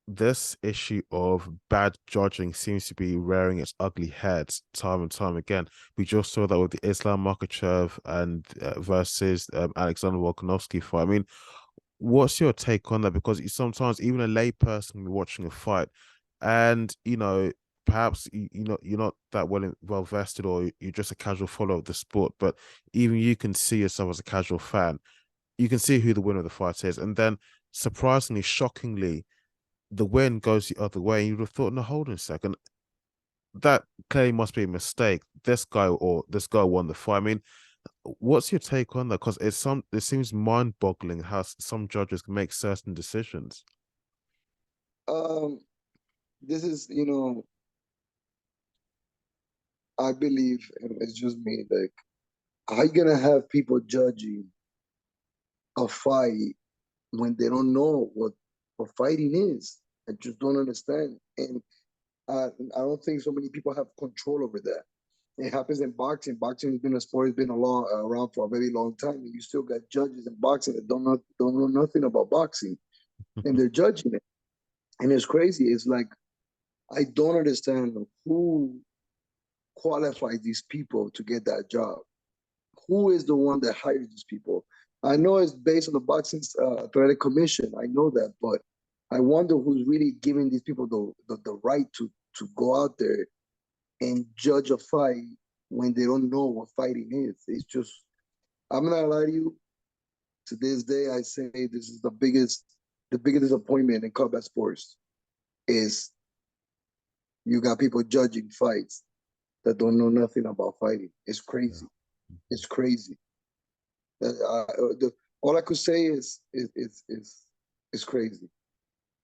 this issue of bad judging seems to be rearing its ugly head time and time again. We just saw that with the Islam Makhachev and versus Alexander Volkanovski fight. I mean, what's your take on that? Because sometimes even a layperson can be watching a fight, and perhaps you're not that well vested, or you're just a casual follower of the sport. But even you can see yourself as a casual fan. You can see who the winner of the fight is, and then surprisingly, shockingly, the win goes the other way. And you'd have thought, no, hold on a second, that clearly must be a mistake. This guy or this girl won the fight. I mean, what's your take on that? Because it seems mind-boggling how some judges can make certain decisions. um, this is, I believe, and it's just me, like, how you gonna have people judging a fight when they don't know what fighting is? I just don't understand, and I don't think so many people have control over that. It happens in boxing. Boxing has been a sport, has been around for a very long time, and you still got judges in boxing that don't know nothing about boxing, and they're judging it, and it's crazy. It's like I don't understand qualifies these people to get that job? Who is the one that hires these people? I know it's based on the boxing athletic commission. I know that, but I wonder who's really giving these people the right to go out there and judge a fight when they don't know what fighting is. It's just, I'm not gonna lie to you. To this day, I say this is the biggest disappointment in combat sports is you got people judging fights that don't know nothing about fighting. It's Yeah. crazy. It's crazy. The, all I could say is crazy.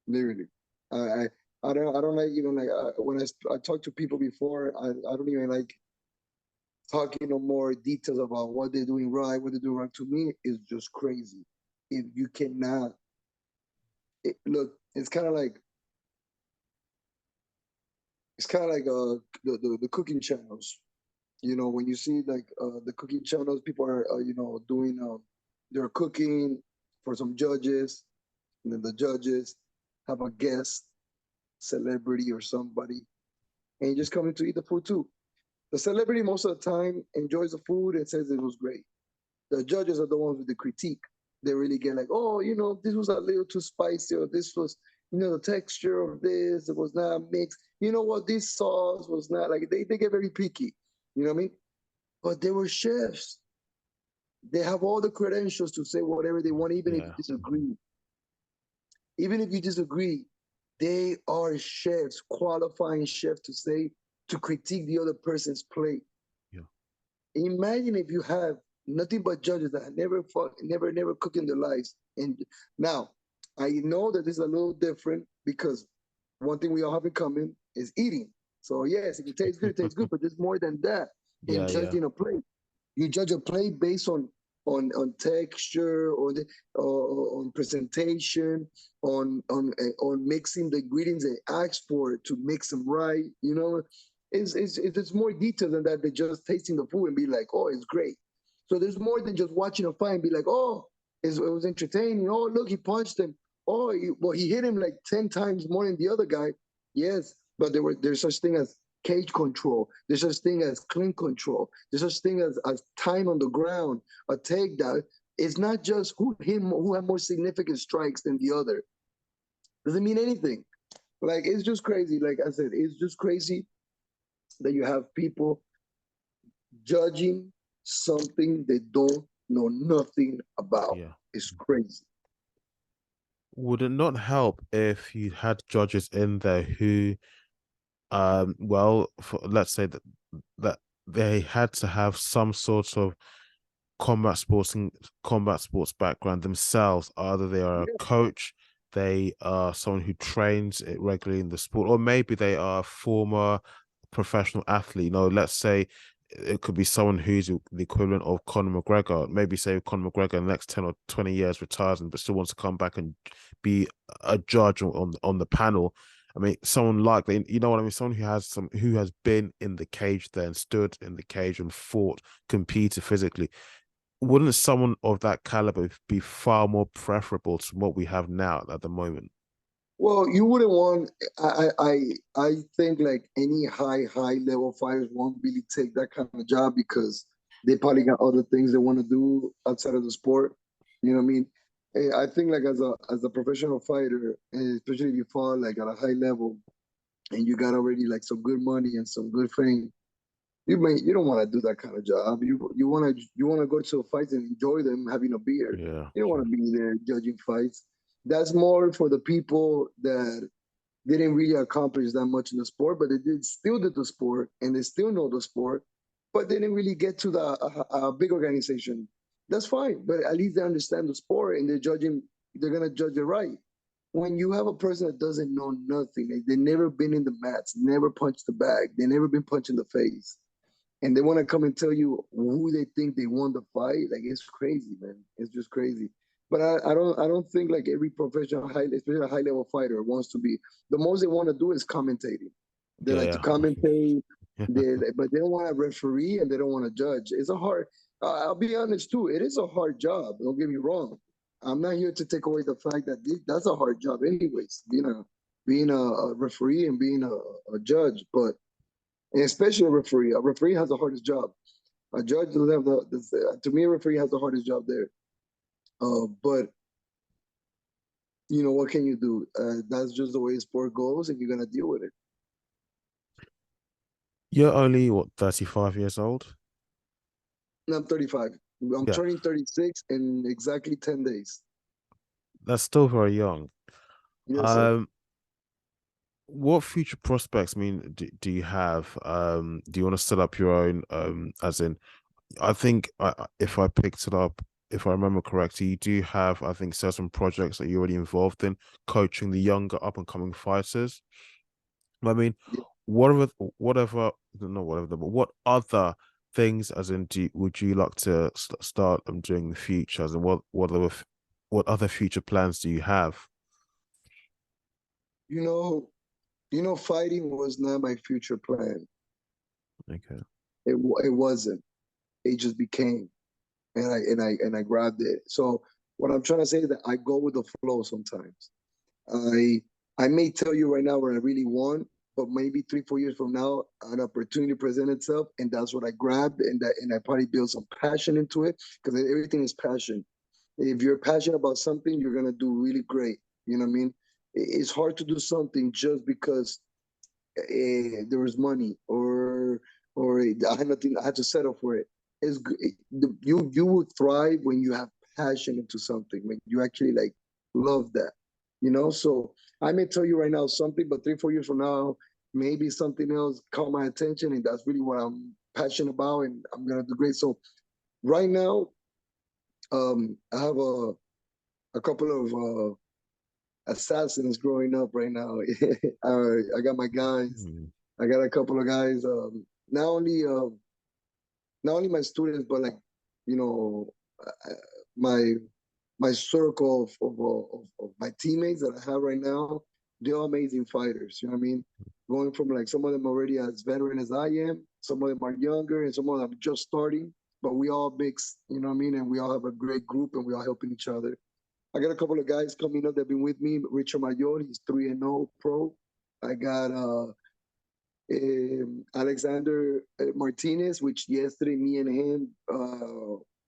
Literally, I I, I don't like even like when I talk to people before I don't even like talking no more details about what they're doing right, what they're doing wrong. To me, is just crazy. If you cannot look, it's kind of like the cooking channels. You know, when you see like the cooking channels, people are doing they're cooking for some judges, and then the judges have a guest, celebrity or somebody, and you just coming to eat the food too. The celebrity most of the time enjoys the food and says it was great. The judges are the ones with the critique. They really get like, oh, this was a little too spicy, or this was, the texture of this, it was not mixed. You know what, this sauce was not like, they get very picky. You know what I mean? But they were chefs. They have all the credentials to say whatever they want, even if you Yeah. disagree. Even if you disagree, they are chefs, qualifying chefs to critique the other person's plate. Yeah. Imagine if you have nothing but judges that never fought, never cooked in their lives. And now, I know that this is a little different because one thing we all have in common is eating. So yes, if it tastes good, it tastes good, but there's more than that in Yeah. Yeah. judging a plate. You judge a plate based on texture, or on presentation, on mixing the ingredients they ask for to mix them right. It's more detailed than that than just tasting the food and be like, oh, it's great. So there's more than just watching a fight and be like, oh, it was entertaining. Oh, look, he punched him. Oh, he hit him like 10 times more than the other guy. Yes, but there's such thing as cage control. There's such thing as clean control. There's such thing as time on the ground, a takedown. It's not just who had more significant strikes than the other. Doesn't mean anything. Like, it's just crazy. Like I said, it's just crazy that you have people judging something they don't know nothing about. Yeah. It's crazy. Would it not help if you had judges in there who, well, let's say that they had to have some sort of combat sports background themselves. Either they are a Yeah. coach, they are someone who trains it regularly in the sport, or maybe they are a former professional athlete. Let's say it could be someone who's the equivalent of Conor McGregor. Maybe say Conor McGregor in the next 10 or 20 years retires, but still wants to come back and be a judge on the panel. I mean, someone like that, you know what I mean? Someone who has been in the cage then, stood in the cage and fought, competed physically. Wouldn't someone of that caliber be far more preferable to what we have now at the moment? Well, you wouldn't want. I think like any high level fighters won't really take that kind of job because they probably got other things they want to do outside of the sport. You know what I mean? I think like as a professional fighter, especially if you fall like at a high level and you got already like some good money and some good fame, you don't want to do that kind of job. You want to go to fights and enjoy them having a beer. Yeah, You don't want sure. to be there judging fights. That's more for the people that didn't really accomplish that much in the sport, but they did the sport and they still know the sport, but they didn't really get to the big organization. That's fine, but at least they understand the sport and they're gonna judge it right. When you have a person that doesn't know nothing, like they never been in the mats, never punched the bag, they never been punched in the face, and they want to come and tell you who they think they won the fight, like it's crazy, man. It's just crazy. But I don't think like every professional especially a high level fighter wants to be. The most they want to do is commentating. They like to Yeah, commentate, yeah. but they don't want to referee and they don't want to judge. It's a hard. I'll be honest too. It is a hard job. Don't get me wrong. I'm not here to take away the fact that that's a hard job, anyways. Being a referee and being a judge, but and especially a referee. A referee has the hardest job. A judge doesn't have to me, a referee has the hardest job there. But you know, what can you do? That's just the way sport goes, and you're gonna deal with it. You're only what, 35 years old? And I'm 35. I'm Yeah, turning 36 in exactly 10 days. that's still very young. Yes, sir. Um, what future prospects, I mean, do you have? Do you want to set up your own? As in, I think if I picked it up, if I remember correctly, you do have, I think, certain projects that you're already involved in, coaching the younger up and coming fighters. I mean, Yeah. whatever, not whatever, but what other things, as in, would you like to start doing in the future? As in, what other future plans do you have? You know, fighting was not my future plan. Okay. It wasn't. It just became, and I grabbed it. So what I'm trying to say is that I go with the flow sometimes. I I may tell you right now what I really want, but maybe 3, 4 years from now, an opportunity present itself, and that's what I grabbed, and I probably build some passion into it because everything is passion. If you're passionate about something, you're gonna do really great. You know what I mean? It's hard to do something just because there was money or I had nothing. I had to settle for it. You will thrive when you have passion into something when you actually like love that. So I may tell you right now something, but 3, 4 years from now, maybe something else caught my attention, and that's really what I'm passionate about, and I'm gonna do great. So right now, I have a couple of assassins growing up right now. I got my guys. Mm, I got a couple of guys. Not only uh, not only my students, but like you know, my my circle of my teammates that I have right now. They're all amazing fighters. You know what I mean? Going from like some of them already as veteran as I am, some of them are younger, and some of them are just starting. But we all mix. You know what I mean? And we all have a great group, and we all helping each other. I got a couple of guys coming up that've been with me. Richard Mayor, he's 3-0 pro. I got Alexander Martinez, which yesterday me and him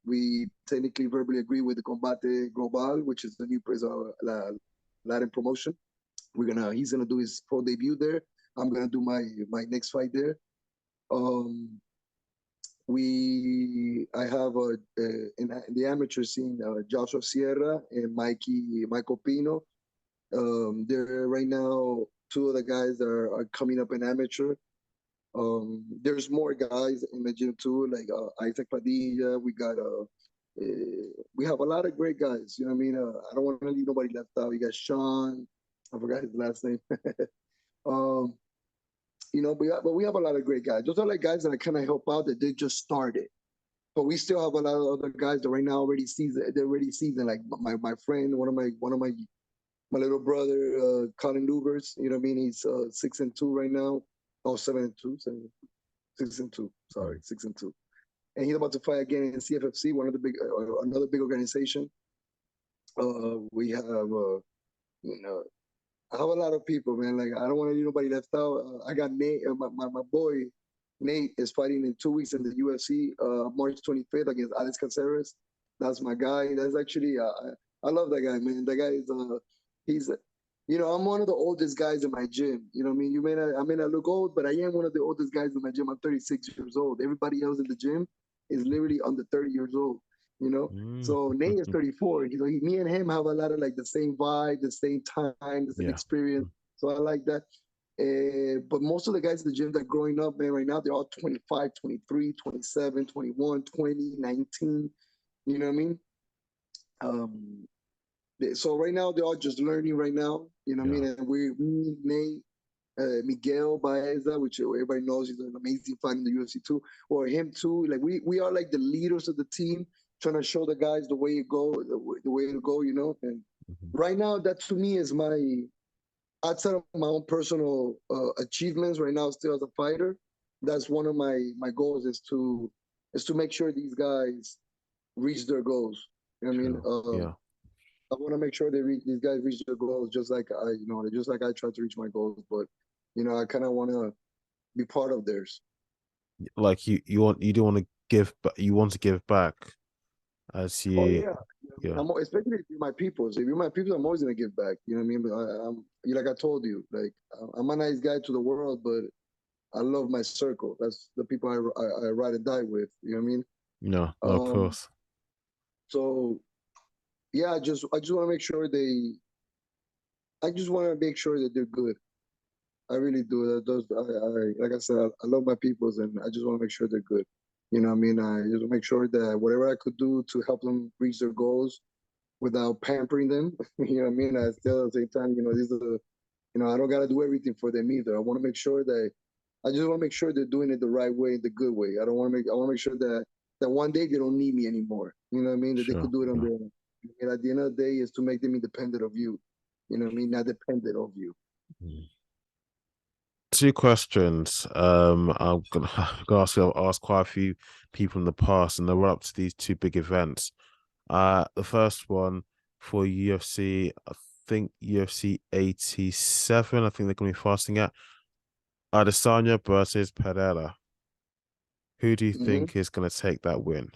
we technically verbally agree with the Combate Global, which is the new Latin promotion. He's gonna do his pro debut there. I'm gonna do my next fight there. Um, I have in the amateur scene Joshua Sierra and Michael Pino. They're right now two of the guys that are coming up in amateur. There's more guys in the gym too, like Isaac Padilla. We have a lot of great guys. You know what I mean? I don't want to leave nobody left out. You got Sean. I forgot his last name. um, but we have a lot of great guys. Those are like guys that I kind of help out that they just started. But we still have a lot of other guys that right now already seasoned. They're already seasoned. Like my friend, one of my little brother, Colin Lubers. You know what I mean? He's 6-2 right now. Oh, 7-2, 6-2. Sorry, mm. 6-2. And he's about to fight again in CFFC, another big organization. We have, you know, I have a lot of people, man. Like I don't want to leave nobody left out. I got Nate, my boy Nate is fighting in 2 weeks in the UFC, March 25th against Alex Caceres. That's my guy. That's actually I love that guy, man. That guy is he's I'm one of the oldest guys in my gym. You know what I mean? I may not look old, but I am one of the oldest guys in my gym. I'm 36 years old. Everybody else in the gym is literally under 30 years old. You know, Mm. so Nate is 34. Me and him have a lot of like the same vibe, the same time, the same Yeah. experience. So I like that. But most of the guys in the gym that are growing up, man, right now, they're all 25, 23, 27, 21, 20, 19. You know what I mean? Um, so right now, they're all just learning right now. You know what I Yeah. mean? And we Nate, Miguel Baeza, which everybody knows he's an amazing fighter in the UFC too, or him too. Like we are like the leaders of the team, trying to show the guys the way it go, the way to go. And Mhm. right now, that to me is my outside of my own personal achievements right now, still as a fighter. That's one of my goals is to make sure these guys reach their goals. You know what I mean? Sure. Yeah. I want to make sure these guys reach their goals just like I, just like I try to reach my goals. But I kind of want to be part of theirs. Like you do want to give, but you want to give back as Oh you, yeah, yeah, especially if you're my peoples. If you're my people, I'm always gonna give back. You know what I mean? But I'm like I told you, like I'm a nice guy to the world, but I love my circle. That's the people I ride and die with. You know what I mean? no, no, of Um, course, so yeah, I just want to make sure I just want to make sure that they're good. I really do. Like I said, I love my peoples, and I just want to make sure they're good. You know what I mean? I just want to make sure that whatever I could do to help them reach their goals without pampering them. You know what I mean? I still at the same time, these are I don't gotta do everything for them either. I want to make sure that I just want to make sure they're doing it the right way, the good way. I want to make sure that one day they don't need me anymore. You know what I mean? That they could sure, do it on sure. their own. And at the end of the day, is to make them independent of you. You know what I mean? Not dependent of you. Mm. Two questions. gonna ask you. I've asked quite a few people in the past, and they were up to these two big events. The first one for UFC, I think UFC 87. I think they're gonna be fasting at Adesanya versus Pereira. Who do you Hmm. think is gonna take that win?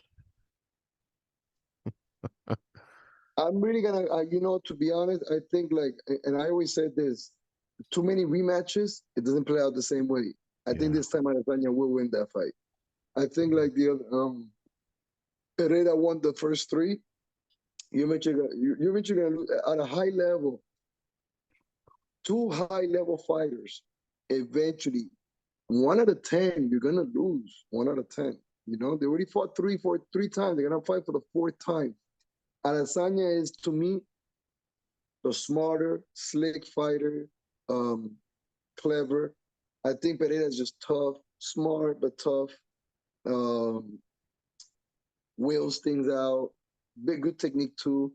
I'm really gonna, to be honest, I think like, and I always said this: too many rematches, it doesn't play out the same way. I think Yeah. this time Adesanya will win that fight. I think like the Pereira won the first three. You mentioned gonna lose at a high level. Two high level fighters. Eventually, 1 out of 10, you're gonna lose. 1 out of 10. They already fought three times. They're gonna fight for the fourth time. Adesanya is to me the smarter, slick fighter, um, clever. I think Pereira is just tough, smart but tough. Um, Wills things out. Big good technique too.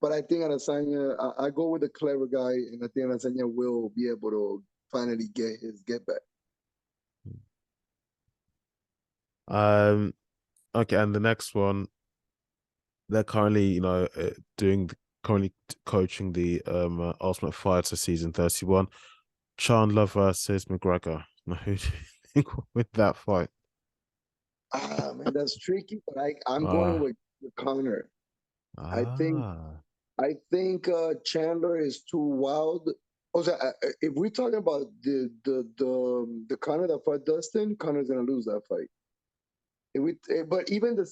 But I think Adesanya, I go with the clever guy, and I think Adesanya will be able to finally get his get back. Okay, and the next one, they're currently, doing currently coaching the Ultimate Fighter season 31. Chandler versus McGregor. Now, who do you think will win that fight? Ah, man, that's tricky. But I'm going Ah, with Conor. I think ah, Chandler is too wild. Also, if we're talking about the Conor that fought Dustin, Conor's gonna lose that fight. But even the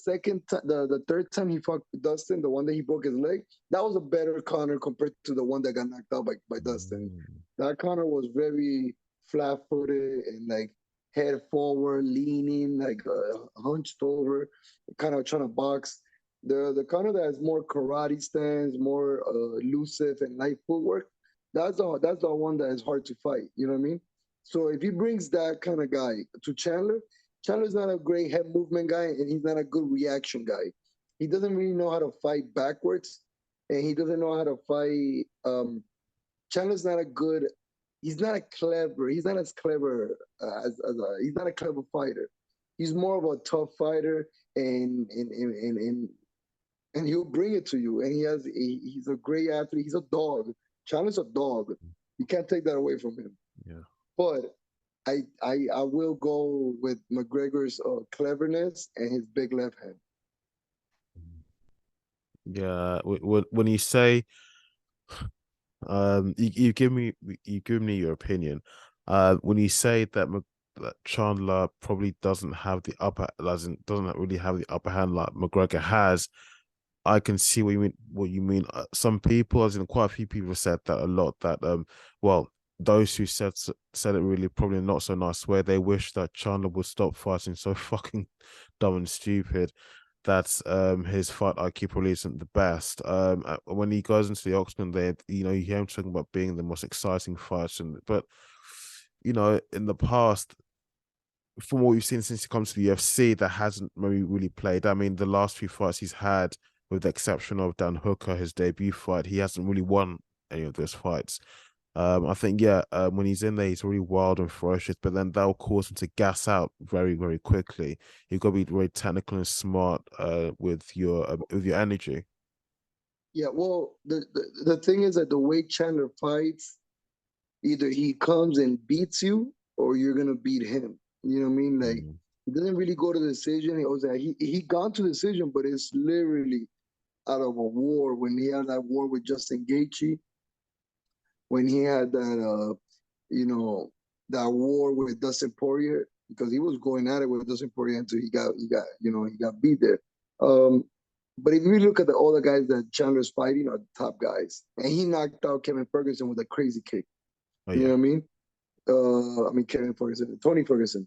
the third time he fought Dustin, the one that he broke his leg, that was a better Conor compared to the one that got knocked out by Dustin. mm, That Conor was very flat-footed and like head forward, leaning, like hunched over, kind of trying to box. The Conor that has more karate stance, more elusive and light footwork, that's the one that is hard to fight. You know what I mean? So if he brings that kind of guy to Chandler, Chandler's not a great head movement guy, and he's not a good reaction guy. He doesn't really know how to fight backwards, and he doesn't know how to fight. Chandler's not a good. He's not a clever. He's not as clever he's not a clever fighter. He's more of a tough fighter, and he'll bring it to you. And he's a great athlete. He's a dog. Chandler's a dog. You can't take that away from him. yeah. But I will go with McGregor's cleverness and his big left hand. Yeah, when you say you give me your opinion. When you say that, that Chandler probably doesn't have the doesn't really have the upper hand like McGregor has, I can see what you mean. What you mean? Some people, as in quite a few people, said that a lot. That well, those who said it really probably not so nice way. They wish that Chandler would stop fighting so fucking dumb and stupid. That his fight IQ probably isn't the best. When he goes into the octagon, they you hear him talking about being the most exciting fights, but in the past from what we've seen since he comes to the UFC, that hasn't really played. I mean, the last few fights he's had, with the exception of Dan Hooker, his debut fight, he hasn't really won any of those fights. I think, yeah, when he's in there, he's really wild and ferocious, but then that'll cause him to gas out very, very quickly. You've got to be very technical and smart with your energy. Yeah, well, the thing is that the way Chandler fights, either he comes and beats you, or you're gonna beat him. You know what I mean? Like Mm. he doesn't really go to the decision. He was like he gone to the decision, but it's literally out of a war when he had that war with Justin Gaethje, when he had that you know, that war with Dustin Poirier because he was going at it with Dustin Poirier until he got beat there. Um, but if you look at all the guys that Chandler's fighting are the top guys, and he knocked out Kevin Ferguson with a crazy kick. Oh You know yeah. what I mean, Kevin Ferguson, Tony Ferguson.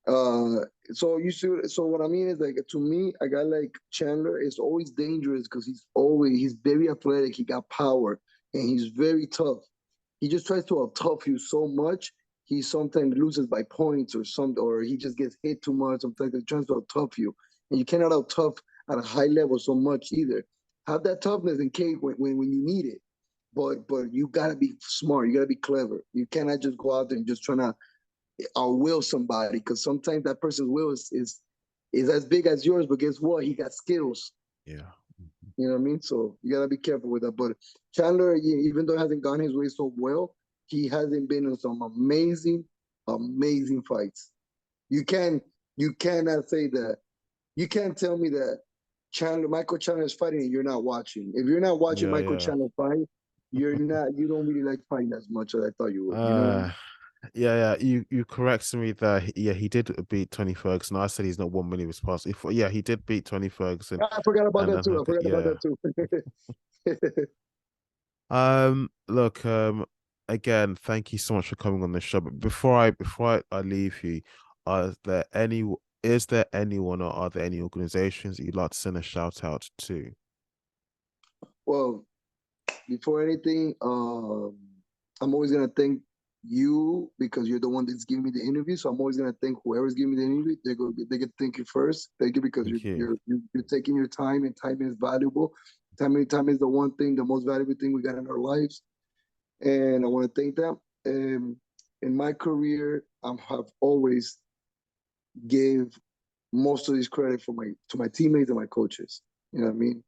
Uh, so you see, so what I mean is like to me, a guy like Chandler is always dangerous because he's very athletic. He got power and he's very tough. He just tries to out tough you so much. He sometimes loses by points or he just gets hit too much. Sometimes he tries to out tough you, and you cannot out tough at a high level so much either. Have that toughness in case when you need it, but you gotta be smart. You gotta be clever. You cannot just go out there and just trying to outwill somebody because sometimes that person's will is as big as yours, but guess what? He got skills. Yeah. You know what I mean? So you gotta be careful with that. But Chandler, even though he hasn't gone his way so well, he hasn't been in some amazing fights. You can you cannot say that. You can't tell me that Michael Chandler is fighting and you're not watching. If you're not watching Yeah, Michael yeah. Chandler fight, you don't really like fighting as much as I thought you would. You know what I Uh mean? yeah, yeah. You corrected me there. Yeah, he did beat Tony Ferguson. I said he's not 1 million response. If yeah, he did beat Tony Ferguson, I forgot about and that then I too. I think forgot about yeah. that too. Look, again, thank you so much for coming on the show. But before I leave you, is there anyone or are there any organizations that you'd like to send a shout out to? Well, before anything, I'm always gonna thank you because you're the one that's giving me the interview. So I'm always gonna thank whoever's giving me the interview. They get thank you first. Thank you because Thank you. you're taking your time and time is valuable. Time is the one thing, the most valuable thing we got in our lives, and I want to thank them. In my career, I have always gave most of this credit for my to my teammates and my coaches. You know what I mean?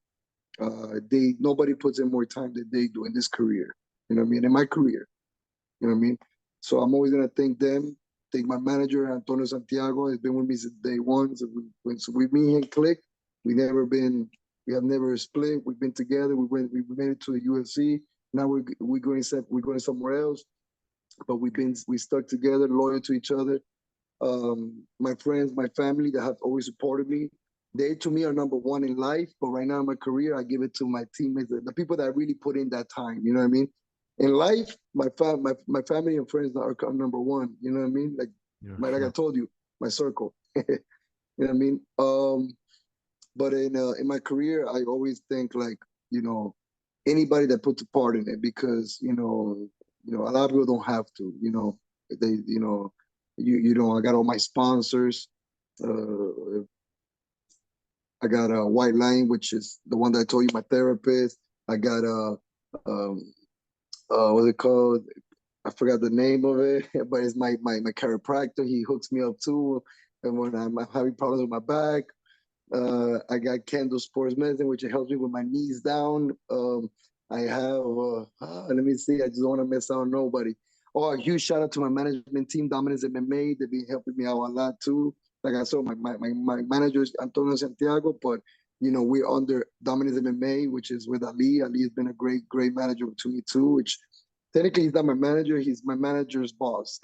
They nobody puts in more time than they do in this career. You know what I mean? In my career, you know what I mean? So I'm always gonna thank them. Thank my manager Antonio Santiago. Has been with me since day one. So we me and clicked. We have never split. We've been together. We made it to the UFC. Now we're going somewhere else. But we stuck together, loyal to each other. My friends, my family that have always supported me. They to me are number one in life, but right now in my career, I give it to my teammates, the people that really put in that time. You know what I mean? In life, my family and friends are number one. You know what I mean? Yeah, Like I sure. told you, my circle. You know what I mean? But in my career, I always think like you know anybody that puts a part in it because a lot of people don't have to. They I got all my sponsors. Uh, I got a White Line, which is the one that I told you, my therapist. I got um, what's it called? I forgot the name of it, but it's my chiropractor. He hooks me up too, and when I'm having problems with my back, I got Kendall Sports Medicine, which helps me with my knees down. I have, let me see, I just don't want to miss out on nobody. Oh, a huge shout out to my management team, Dominance MMA. They've been helping me out a lot too. Like I said, my manager is Antonio Santiago, but we're under Dominance MMA, which is with Ali. Ali has been a great manager to me too, which technically he's not my manager, he's my manager's boss.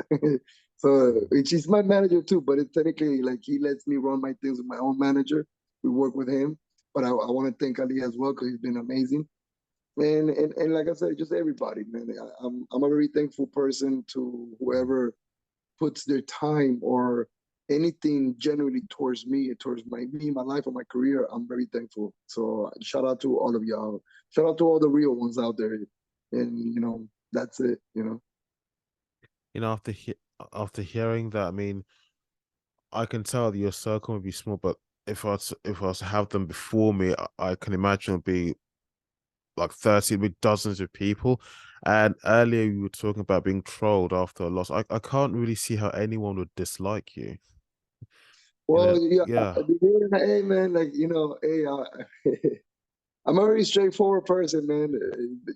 So, which is my manager too, but it technically like he lets me run my things with my own manager. We work with him. But I want to thank Ali as well because he's been amazing. And like I said, just everybody, man. I'm a very thankful person to whoever puts their time or anything genuinely towards me, towards my life, or my career. I'm very thankful. So shout out to all of y'all. Shout out to all the real ones out there. And that's it. You know, after hearing that, I mean, I can tell that your circle would be small, but if I was to have them before me, I can imagine it'd be like 30 with dozens of people. And earlier you were talking about being trolled after a loss. I can't really see how anyone would dislike you. You know, Well, yeah, yeah. hey man, like hey, I'm a very straightforward person, man.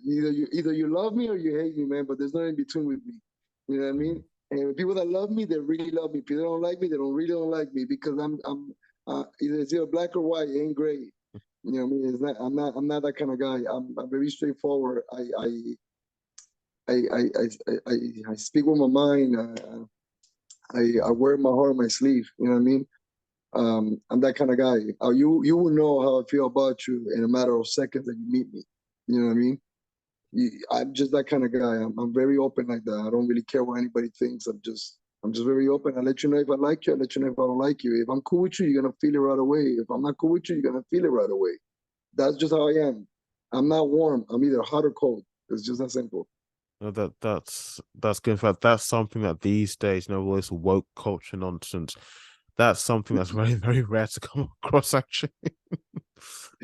Either you love me or you hate me, man. But there's no in between with me. You know what I Mm. mean? And people that love me, they really love me. People that don't like me, they don't really don't like me because either it's either black or white, it ain't gray. You know what I mean? It's not. I'm not that kind of guy. I'm very straightforward. I speak with my mind. I wear my heart on my sleeve. You know what I mean? I'm that kind of guy. You will know how I feel about you in a matter of seconds that you meet me. You know what I mean? I'm just that kind of guy. I'm very open like that. I don't really care what anybody thinks. I'm just very open. I let you know if I like you. I let you know if I don't like you. If I'm cool with you, you're gonna feel it right away. If I'm not cool with you, you're gonna feel it right away. That's just how I am. I'm not warm. I'm either hot or cold. It's just that simple. No, that's good. In fact, that's something that these days, all this woke culture nonsense, that's something that's very, very rare to come across, actually.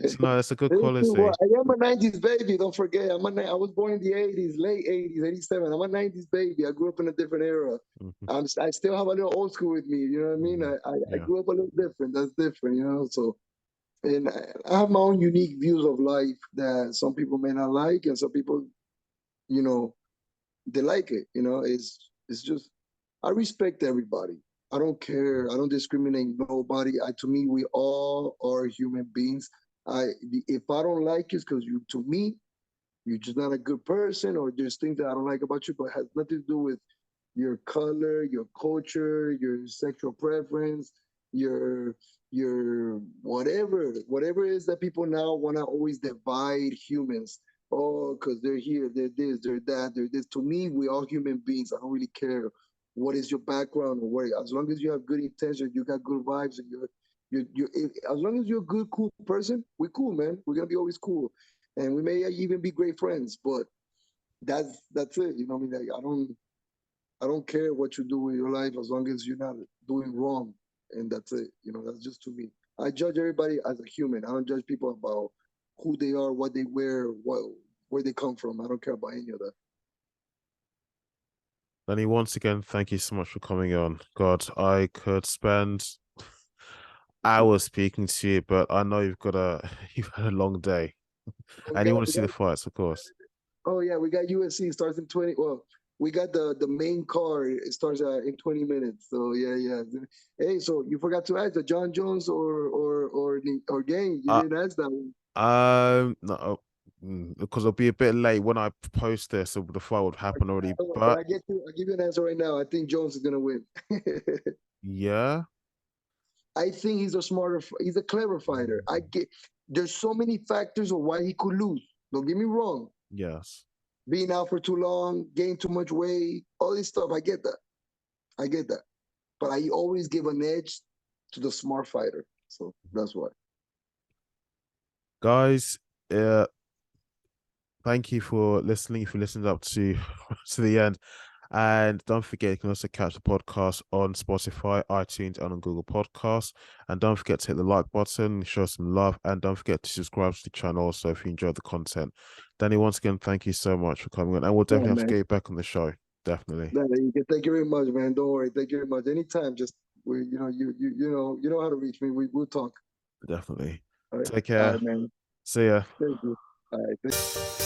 So no, that's a good quality. I am a 90s baby. Don't forget, I was born in the 80s, late 80s, 87. I'm a 90s baby. I grew up in a different era. Mhm. I still have a little old school with me. You know what I mean? Mhm. I Yeah. grew up a little different. That's different, you know? So, and I have my own unique views of life that some people may not like, and some people, you know, they like it. You know, it's just I respect everybody. I don't care. I don't discriminate nobody. To me, we all are human beings. I if I don't like you, it's because you to me you're just not a good person, or there's things that I don't like about you, but it has nothing to do with your color, your culture, your sexual preference, your whatever it is that people now want to always divide humans. Oh, because they're here, they're this, they're that, they're this. To me, we all human beings. I don't really care what is your background or what. As long as you have good intentions, you got good vibes, and as long as you're a good, cool person, we're cool, man. We're gonna be always cool, and we may even be great friends. But that's it. You know what I mean? Like, I don't care what you do with your life as long as you're not doing wrong, and that's it. You know, that's just to me. I judge everybody as a human. I don't judge people about who they are, what they wear, where they come from. I don't care about any of that. Lenny, once again, thank you so much for coming on. God, I could spend hours speaking to you, but I know you've had a long day, We and you got, want to we see got, the fights, of course. oh yeah, we got USC starts in 20. Well, we got the main card. It starts in 20 minutes. So yeah, yeah. Hey, so you forgot to ask the John Jones or Gang. You Uh, didn't ask that one. no, because it'll be a bit late when I post this, so the fight would happen already. But But I give you an answer right now. I think Jones is gonna win. yeah, I think he's a clever fighter. I get there's so many factors of why he could lose. Don't get me wrong. yes. Being out for too long, gain too much weight, all this stuff. I get that. I get that. But I always give an edge to the smart fighter. So that's why. Guys, uh, thank you for listening. If you listened up to to the end, and don't forget you can also catch the podcast on Spotify, iTunes, and on Google Podcasts. And don't forget to hit the like button, show some love, and don't forget to subscribe to the channel also if you enjoyed the content. Danny, once again, thank you so much for coming on, and we'll Yeah, definitely have to man. get you back on the show. Definitely, Thank you very much, man. Don't worry. Thank you very much. Anytime, just you know how to reach me. We'll talk. definitely. All right. Take All care. right, man. See ya. Thank you. All right.